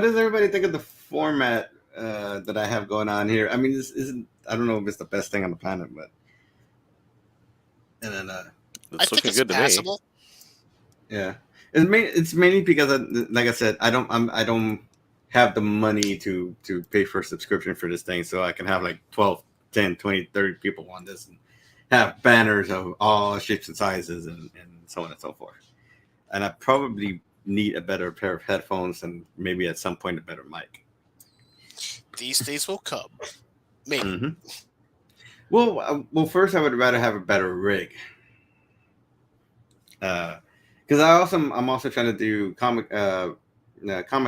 does everybody think of the format that I have going on here? I mean, this isn't. I don't know if it's the best thing on the planet, but and then I think it's passable. yeah, it's mainly because, like I said, I don't have the money to pay for a subscription for this thing, so I can have like 12, 10, 20, 30 people on this and have banners of all shapes and sizes and so on and so forth. And I probably need a better pair of headphones and maybe at some point a better mic. These days will come. Maybe. Mm-hmm. Well, first I would rather have a better rig. Because I'm also trying to do comic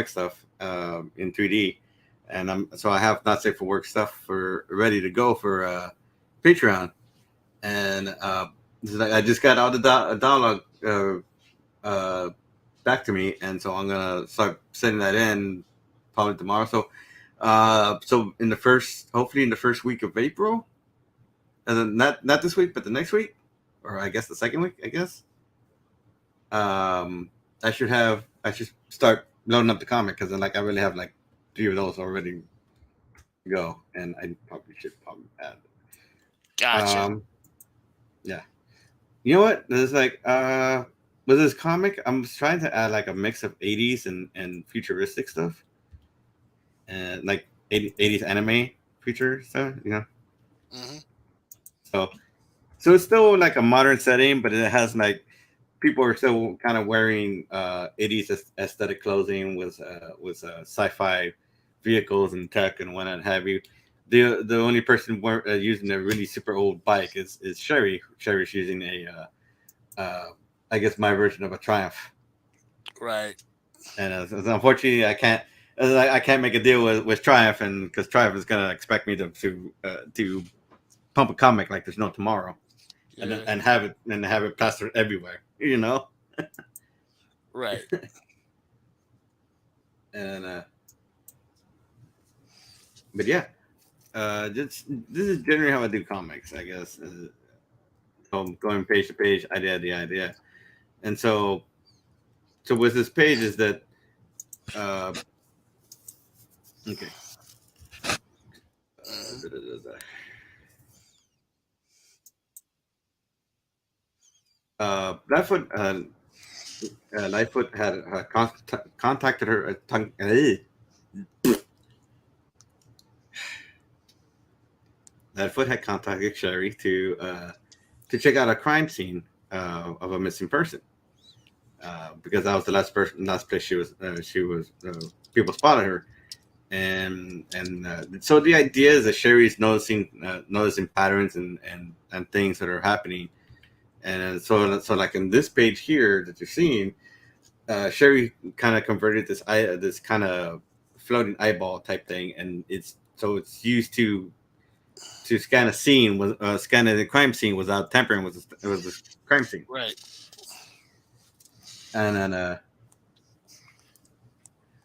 stuff in 3D, and so I have Not Safe for Work stuff ready to go for Patreon, and I just got all the dialogue back to me, and so I'm gonna start sending that in probably tomorrow. So hopefully in the first week of April, and then not this week, but the next week, or I guess the second week, I guess. I should start loading up the comic because I really have like 3 of those already to go, and I should add. Gotcha. Yeah. You know what? There's with this comic, I'm trying to add like a mix of 80s and futuristic stuff, and like 80s anime future stuff, Mm-hmm. So it's still like a modern setting, but it has like people are still kind of wearing 80s aesthetic clothing with sci-fi vehicles and tech and whatnot have you. The only person using a really super old bike is Sherry. Sherry's using a I guess my version of a Triumph. Right. And unfortunately, I can't make a deal with Triumph, and because Triumph is gonna expect me to pump a comic like there's no tomorrow, Yeah. and have it plastered everywhere, you know. Right. And but yeah, this is generally how I do comics, I guess. So going page to page, idea, and so with this page is that okay. Mhm. Lightfoot had contacted her. Lightfoot had contacted Sherry to check out a crime scene of a missing person, because that was the last place she was people spotted her, and so the idea is that Sherry's noticing patterns and things that are happening, and so like in this page here that you're seeing, Sherry kind of converted this kind of floating eyeball type thing, and it's used to scan a scene scan the crime scene without tampering with the crime scene, Right. and then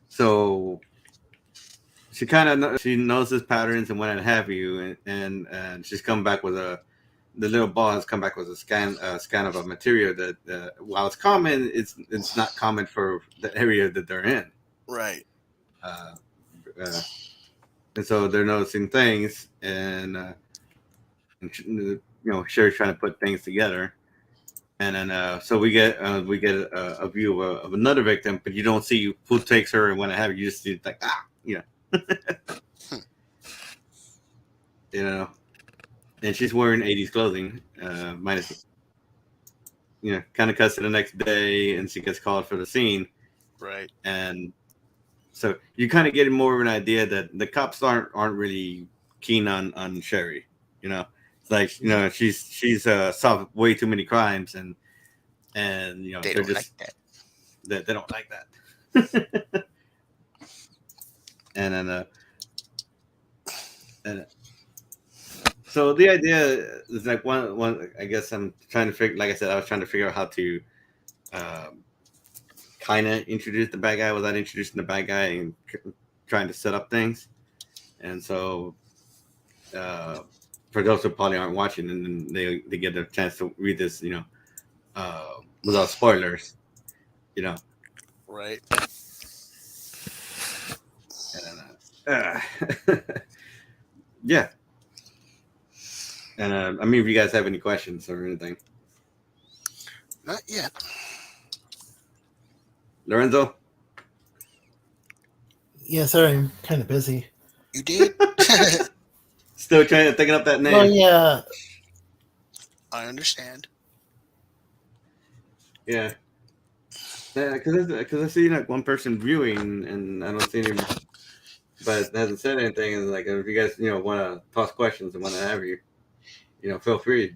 so she notices patterns and what have you, and she's come back with the little ball has come back with a scan of a material that while it's common, it's not common for the area that they're in. Right. And so they're noticing things, and Sherry's trying to put things together, and then so we get a view of another victim, but you don't see who takes her and what have you. You just see like and she's wearing 80s clothing, minus kind of cuts to the next day, and she gets called for the scene, Right. and so you kind of get more of an idea that the cops aren't really keen on Sherry. It's like she's solved way too many crimes, and They they're don't just like that. they don't like that. and so the idea is like one. I guess I'm trying to figure. Like I said, I was trying to figure out how to kind of introduce the bad guy without introducing the bad guy, and trying to set up things. And so, for those who probably aren't watching, and then they get a chance to read this, without spoilers, Right. and yeah. And I mean, if you guys have any questions or anything, Not yet. Lorenzo. Yeah, sorry, I'm kind of busy. You did? Still thinking up that name. Well, yeah. I understand. Yeah. Because I see like one person viewing, and I don't see any, but hasn't said anything. And like, if you guys want to toss questions and want to have you, feel free,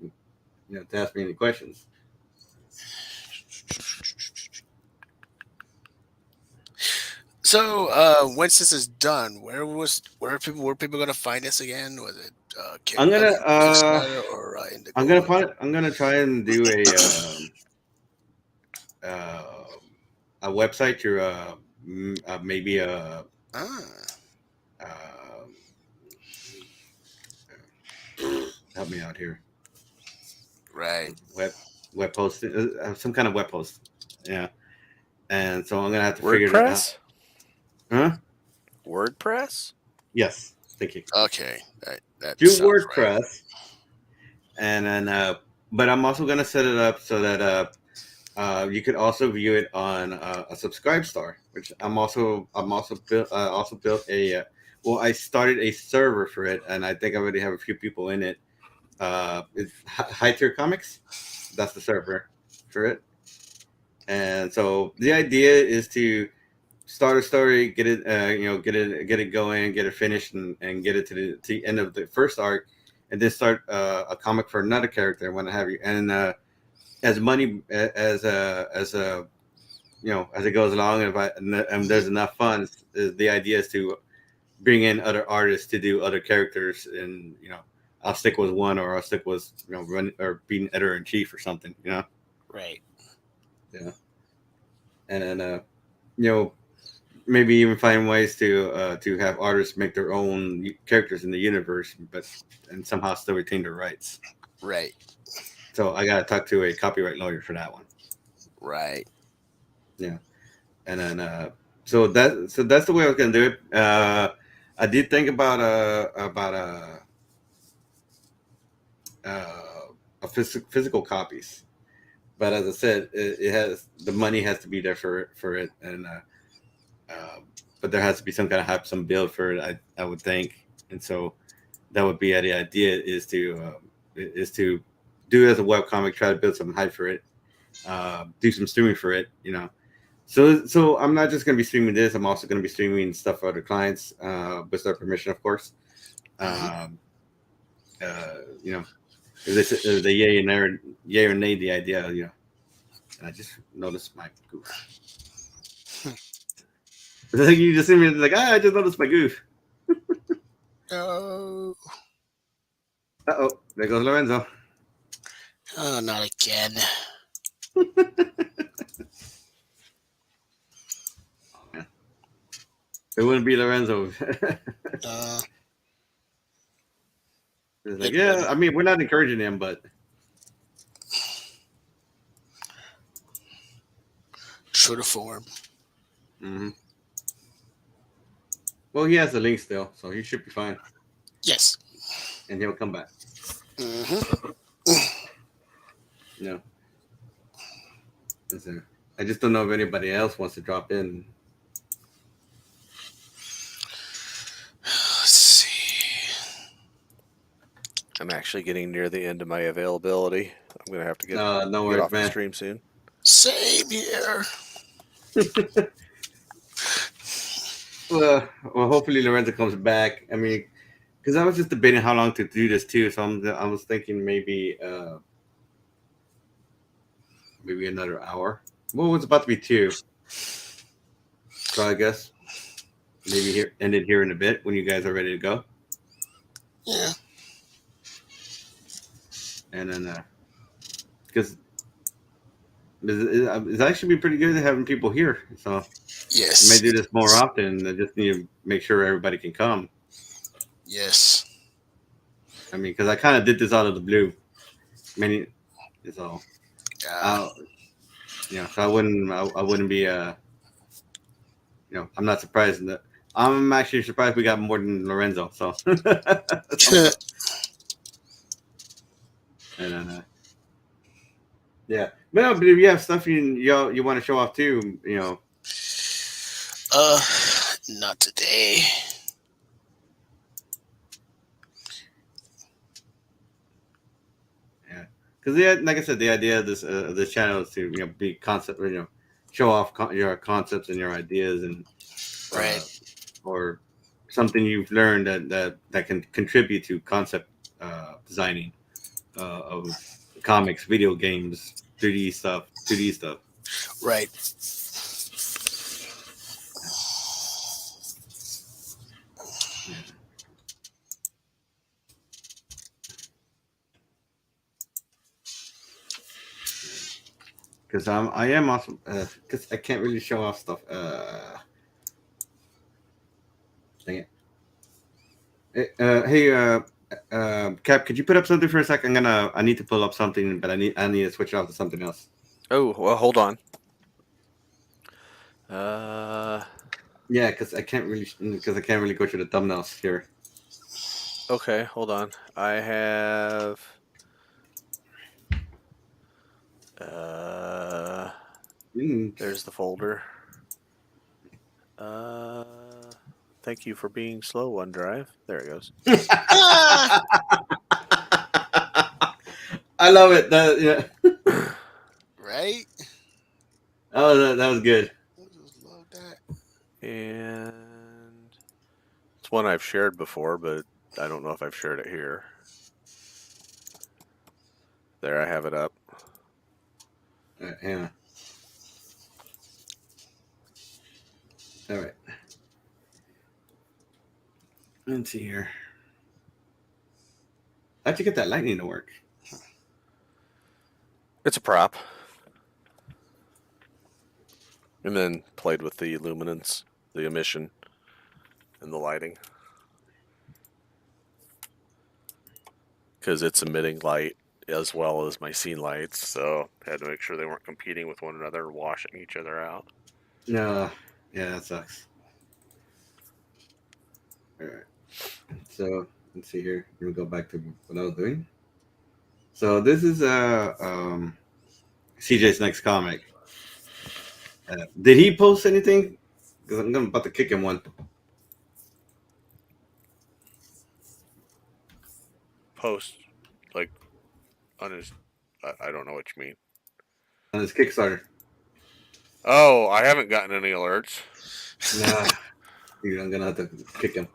to ask me any questions. So, once this is done, where were people gonna find us again? Was it I'm gonna Kickstarter or Indigo? I'm gonna try and do a website through maybe a help me out here. Right. Web post, some kind of web post. Yeah. And so I'm gonna have to figure it out. Huh? WordPress? Yes. Thank you. Okay. That Do sounds WordPress, right. and then but I'm also gonna set it up so that you could also view it on a Subscribe Star, which I'm also built a I started a server for it, and I think I already have a few people in it. It's High Tier Comics. That's the server for it. And so the idea is to start a story, get it, get it going, get it finished, and get it to the end of the first arc, and then start a comic for another character and what have you. And as it goes along, and there's enough funds, the idea is to bring in other artists to do other characters, and I'll stick with one, or I'll stick with run or being editor in chief or something. Right. Yeah, and then maybe even find ways to have artists make their own characters in the universe, and somehow still retain their rights. Right. So I got to talk to a copyright lawyer for that one. Right. Yeah, and then so that's the way I was gonna do it. I did think about physical copies, but as I said, it has the money has to be there for it, and but there has to be some kind of hype, some build for it. I would think, and so that would be the idea is to do it as a webcomic, try to build some hype for it, do some streaming for it, So I'm not just going to be streaming this. I'm also going to be streaming stuff for other clients with their permission, of course. Mhm. If they yay or nay the idea, And I just noticed my goof. You just see me like, I just noticed my goof. Oh. There goes Lorenzo. Oh, not again. It wouldn't be Lorenzo. Uh, It's like, it yeah, wouldn't. I mean, we're not encouraging him, but True to form. mhm. Well, he has the link still, so he should be fine, Yes. and he'll come back. Mm-hmm. No, I just don't know if anybody else wants to drop in. Let's see. I'm actually getting near the end of my availability. I'm gonna have to get No worries, off the man. stream soon. Same here. Well, hopefully Lorenzo comes back. I mean, because I was just debating how long to do this too, so I was thinking maybe another hour. Well, it's about to be 2, so I guess maybe end it here in a bit when you guys are ready to go, Yeah. and then because it's actually been pretty good having people here, so I Yes. may do this more often. I just need to make sure everybody can come. Yes. I mean, because I kind of did this out of the blue, so so I wouldn't be I'm not surprised that I'm actually surprised we got more than Lorenzo. So, and then yeah, no, but if you have stuff you want to show off too, Not today. yeah, because like I said, the idea of this channel is to be concept, show off your concepts and your ideas and Right. or something you've learned that can contribute to concept designing of comics, video games, 2D stuff. Right. Because I am also because I can't really show off stuff. Dang it. Hey, Cap, could you put up something for a sec? I need to pull up something, but I need to switch it off to something else. Oh, well, hold on. Yeah, because I can't really go through the thumbnails here. Okay, hold on. I have there's the folder. Thank you for being slow, OneDrive. There it goes. I love it. Yeah. Right. Oh, that was good. I just love that. And it's one I've shared before, but I don't know if I've shared it here. There, I have it up. Yeah. All right. Let's see here. How'd you get that lightning to work? It's a prop. And then played with the luminance, the emission, and the lighting. Because it's emitting light as well as my scene lights, so I had to make sure they weren't competing with one another and washing each other out. No, yeah, that sucks. All right, so let's see here. We'll go back to what I was doing. So this is CJ's next comic. Did he post anything? Because I'm about to kick him one. Post, like, on his... I don't know what you mean. On his Kickstarter. Oh, I haven't gotten any alerts. Nah, dude, I'm gonna have to kick him.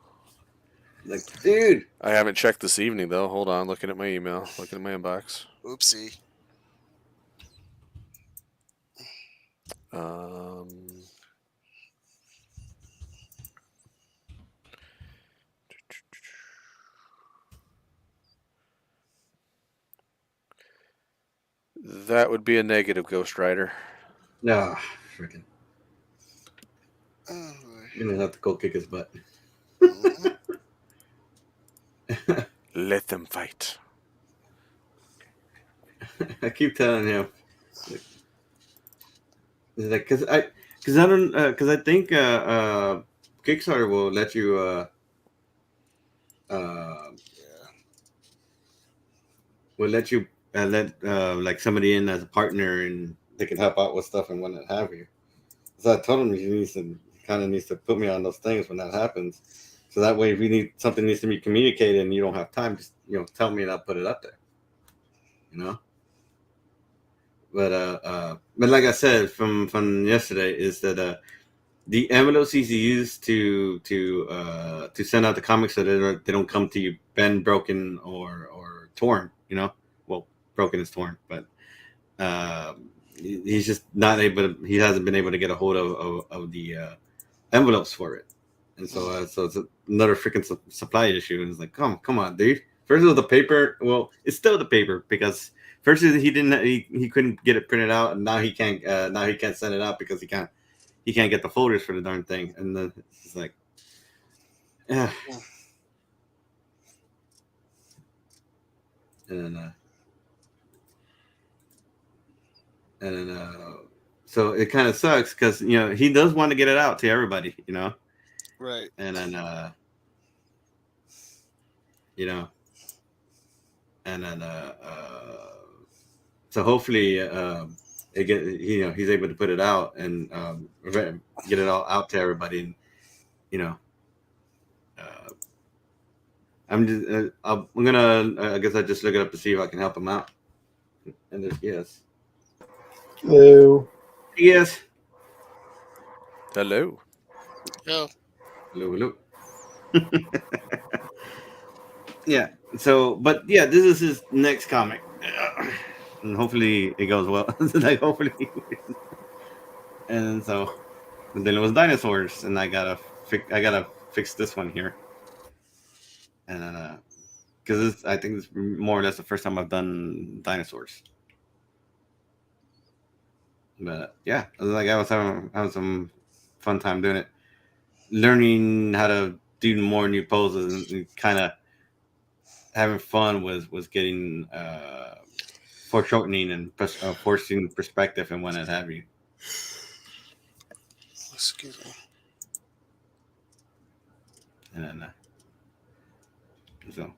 Like, dude. I haven't checked this evening, though. Hold on, looking at my email, looking at my inbox. Oopsie. That would be a negative, Ghost Rider. No, freaking. Oh, You're gonna have to go kick his butt. Let them fight. I keep telling him, like, because I don't, because I think Kickstarter will let you let like somebody in as a partner, and they can help out with stuff and what have you. So I told him he kind of needs to put me on those things when that happens. So that way, if something needs to be communicated and you don't have time, just tell me and I'll put it up there. But like I said from yesterday, is that the envelopes he's used to send out the comics so they don't come to you bent, broken, or torn. Well, broken is torn, but he's just not able. He hasn't been able to get a hold of the envelopes for it, and so it's another freaking supply issue. And it's like, come on, dude. First it was the paper. Well, it's still the paper because first he couldn't get it printed out, and now he can't send it out because he can't get the folders for the darn thing. And then it's like, yeah. And then so it kind of sucks because he does want to get it out to everybody, right. And then so hopefully he's able to put it out and get it all out to everybody, and I'm gonna I guess I just look it up to see if I can help him out. And there's yes. Hello. Yes. Hello. Oh. Hello. Yeah. So, but yeah, this is his next comic, and hopefully it goes well. Like hopefully, and so, but then it was Dinosaurs, and I gotta fix this one here, and then because I think it's more or less the first time I've done Dinosaurs. But yeah, like I was having some fun time doing it, learning how to do more new poses, and kind of having fun was getting foreshortening and forcing perspective and what have you. Excuse me. And then, so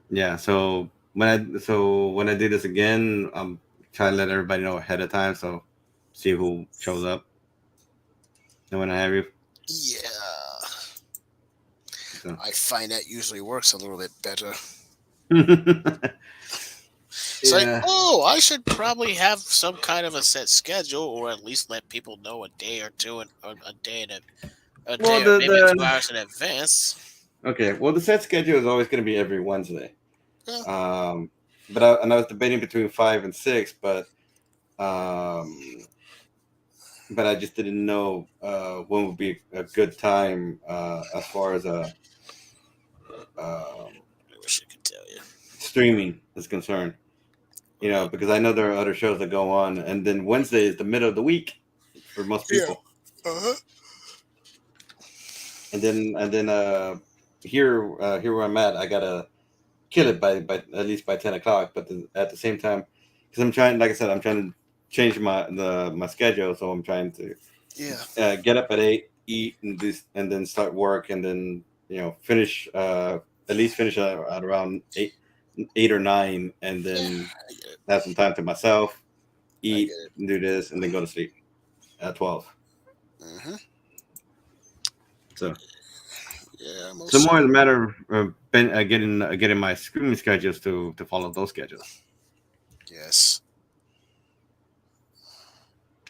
yeah, so when I do this again, I'm trying to let everybody know ahead of time, so see who shows up and what have you. Yeah. So. I find that usually works a little bit better. It's like, I should probably have some kind of a set schedule, or at least let people know a day or two, or a day or maybe 2 hours in advance. Okay, well, the set schedule is always going to be every Wednesday. Yeah. But I was debating between 5 and 6, but I just didn't know when would be a good time as far as I wish I could tell streaming is concerned. You know, because I know there are other shows that go on, and then Wednesday is the middle of the week for most people. Uh-huh. And then here where I'm at, I gotta kill it by at least by 10 o'clock. But at the same time, because I'm trying, like I said, I'm trying to change my schedule, so I'm trying to get up at 8, eat, and then start work, and then finish at least finish at around 8 or 9, and then have some time to myself, eat, do this, and then go to sleep at 12. Mm-hmm. So. Yeah, So more is a matter of getting my screening schedules to follow those schedules. Yes.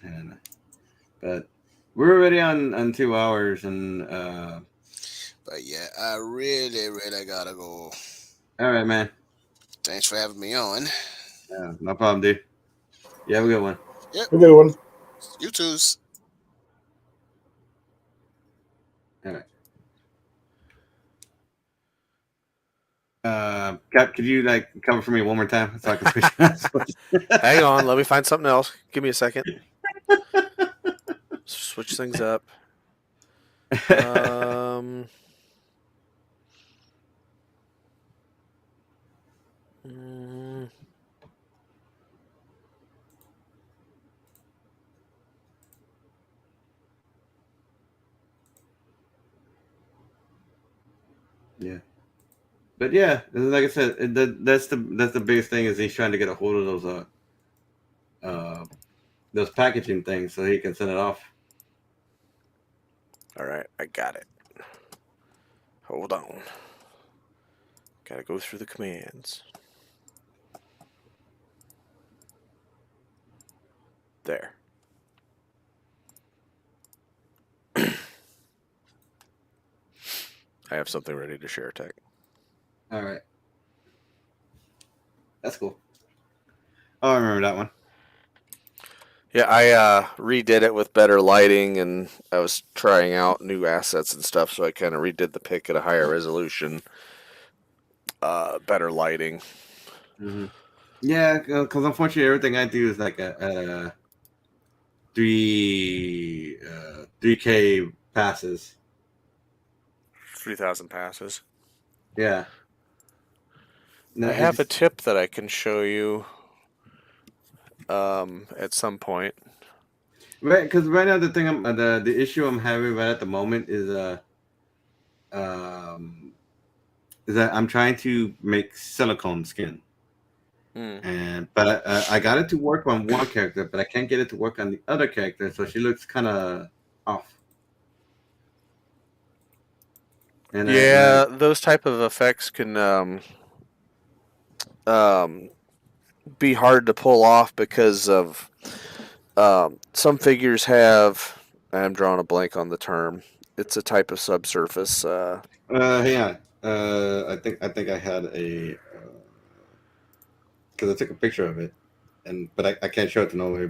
And but we're already on 2 hours, and but yeah, I really gotta go. All right, man. Thanks for having me on. Yeah, no problem, dude. You have a good one. Yep. A good one. You too's. All right. Cap, could you cover for me one more time so I can switch? Hang on, let me find something else. Give me a second. Switch things up. Yeah. But yeah, like I said, that's the biggest thing is he's trying to get a hold of those packaging things so he can send it off. All right, I got it. Hold on. Gotta go through the commands. There. I have something ready to share, Tech. All right. That's cool. Oh, I remember that one. Yeah, I redid it with better lighting, and I was trying out new assets and stuff, so I kind of redid the pic at a higher resolution, better lighting. Mm-hmm. Yeah, because unfortunately everything I do is like a 3K passes. 3,000 passes. Yeah. No, I have a tip that I can show you at some point. Right, because right now the issue I'm having right at the moment is that I'm trying to make silicone skin, but I got it to work on one character, but I can't get it to work on the other character, so she looks kind of off. And those type of effects can be hard to pull off because of some figures have. I'm drawing a blank on the term. It's a type of subsurface. hang on. I think I had a because I took a picture of it, but I can't show it to nobody.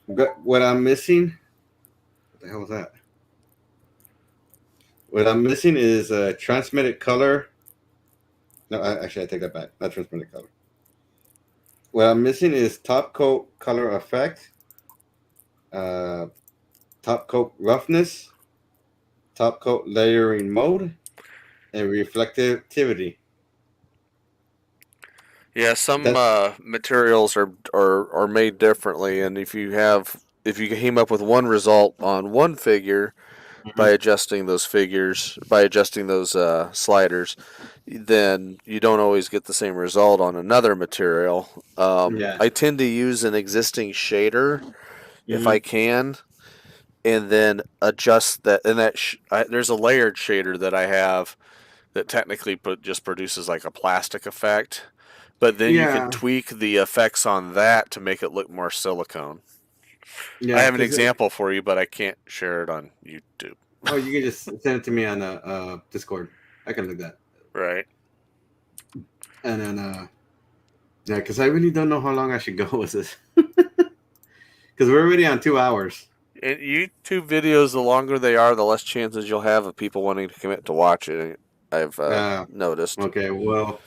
But what I'm missing, what the hell was that? What I'm missing is transmitted color. No, actually, I take that back. Not transmitted color. What I'm missing is top coat color effect, top coat roughness, top coat layering mode, and reflectivity. Yeah, some materials are made differently, and if you came up with one result on one figure by adjusting those sliders, then you don't always get the same result on another material. I tend to use an existing shader if I can, and then adjust that. And there's a layered shader that I have that technically just produces like a plastic effect. But then you can tweak the effects on that to make it look more silicone. Yeah, I have an example for you, but I can't share it on YouTube. Oh, you can just send it to me on Discord. I can do that. Right. And then, yeah, because I really don't know how long I should go with this. Because we're already on 2 hours. In YouTube videos, the longer they are, the less chances you'll have of people wanting to commit to watch it. I've noticed. Okay, well,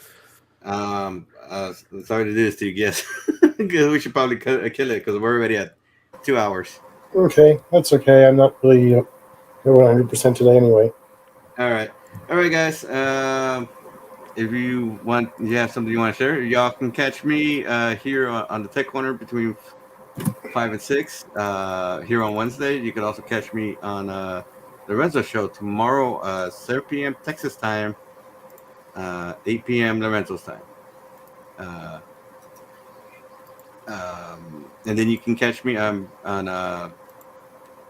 Sorry to do this to you, guys. Because we should probably kill it because we're already at 2 hours. Okay, that's okay. I'm not really 100% today anyway. All right, guys. If you have something you want to share, y'all can catch me here on the Tech Corner between 5 and 6 here on Wednesday. You can also catch me on the Lorenzo Show tomorrow, 7 p.m. Texas time, 8 p.m. Lorenzo's time. And then you can catch me on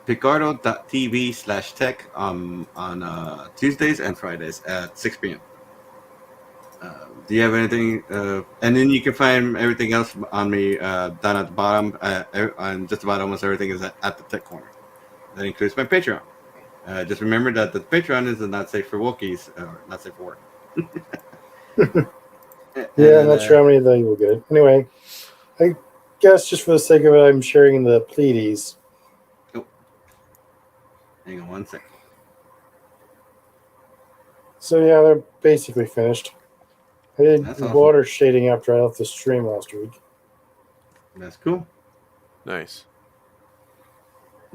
picardo.tv/tech on Tuesdays and Fridays at 6 p.m. Do you have anything? And then you can find everything else on me down at the bottom. On just about almost everything is at the Tech Corner. That includes my Patreon. Just remember that the Patreon is not safe for Wookiees or not safe for work. Yeah, I'm not sure how many of that you will get. Anyway, I guess just for the sake of it, I'm sharing the Pleiades. Oh, hang on one second. So yeah, they're basically finished. I did That's awesome. water shading after I left the stream last week. That's cool. Nice.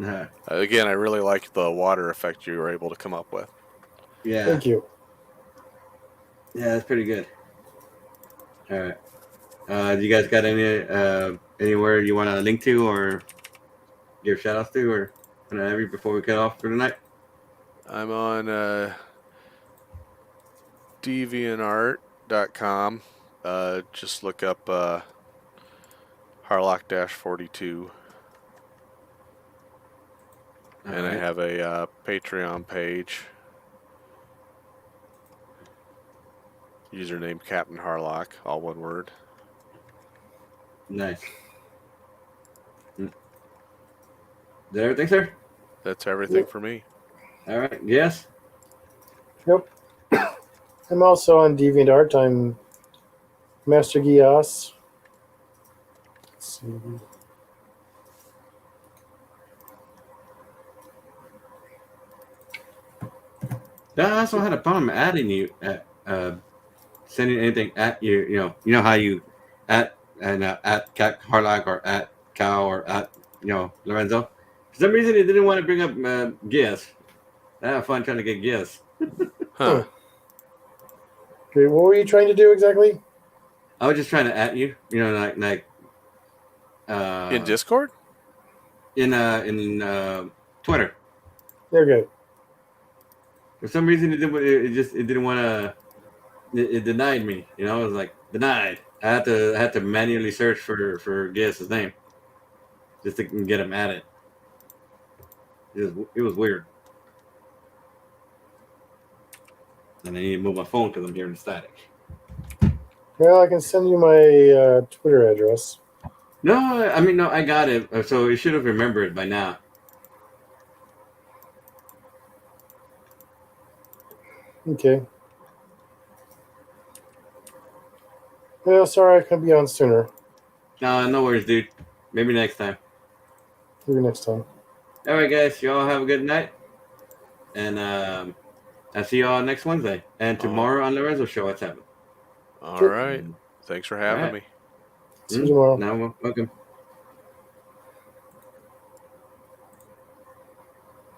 Uh, Again, I really like the water effect you were able to come up with. yeah. Thank you. Yeah, that's pretty good. All right. Do you guys got any anywhere you want to link to or give shout outs to or whatever before we cut off for tonight? I'm on deviantart.com. Just look up Harlock-42. And I have a Patreon page. Username Captain Harlock, all one word. Nice. Is that everything, sir? That's everything for me. All right. Yes. Yep. I'm also on DeviantArt. I'm Master Gias. Let's see. I also had a problem adding you at sending anything at you. You know how you at Cat Harlock or at Cow or at Lorenzo. For some reason, it didn't want to bring up Gias. I had fun trying to get Gias. Huh. Okay, what were you trying to do exactly? I was just trying to at you. Like In Discord? in Twitter. They're good. For some reason, it didn't want to. It denied me. It was like denied. I had to manually search for Gias's name just to get him at it. It was weird. And I need to move my phone because I'm hearing the static. Well, I can send you my Twitter address. No, I got it. So it should have remembered by now. Okay. Well, sorry I couldn't be on sooner. No worries, dude. Maybe next time. Maybe next time. All right, guys. You all have a good night. And I'll see you all next Wednesday. And tomorrow on the Lorenzo Show at 7. All right. Thanks for having me. See you tomorrow. No, welcome.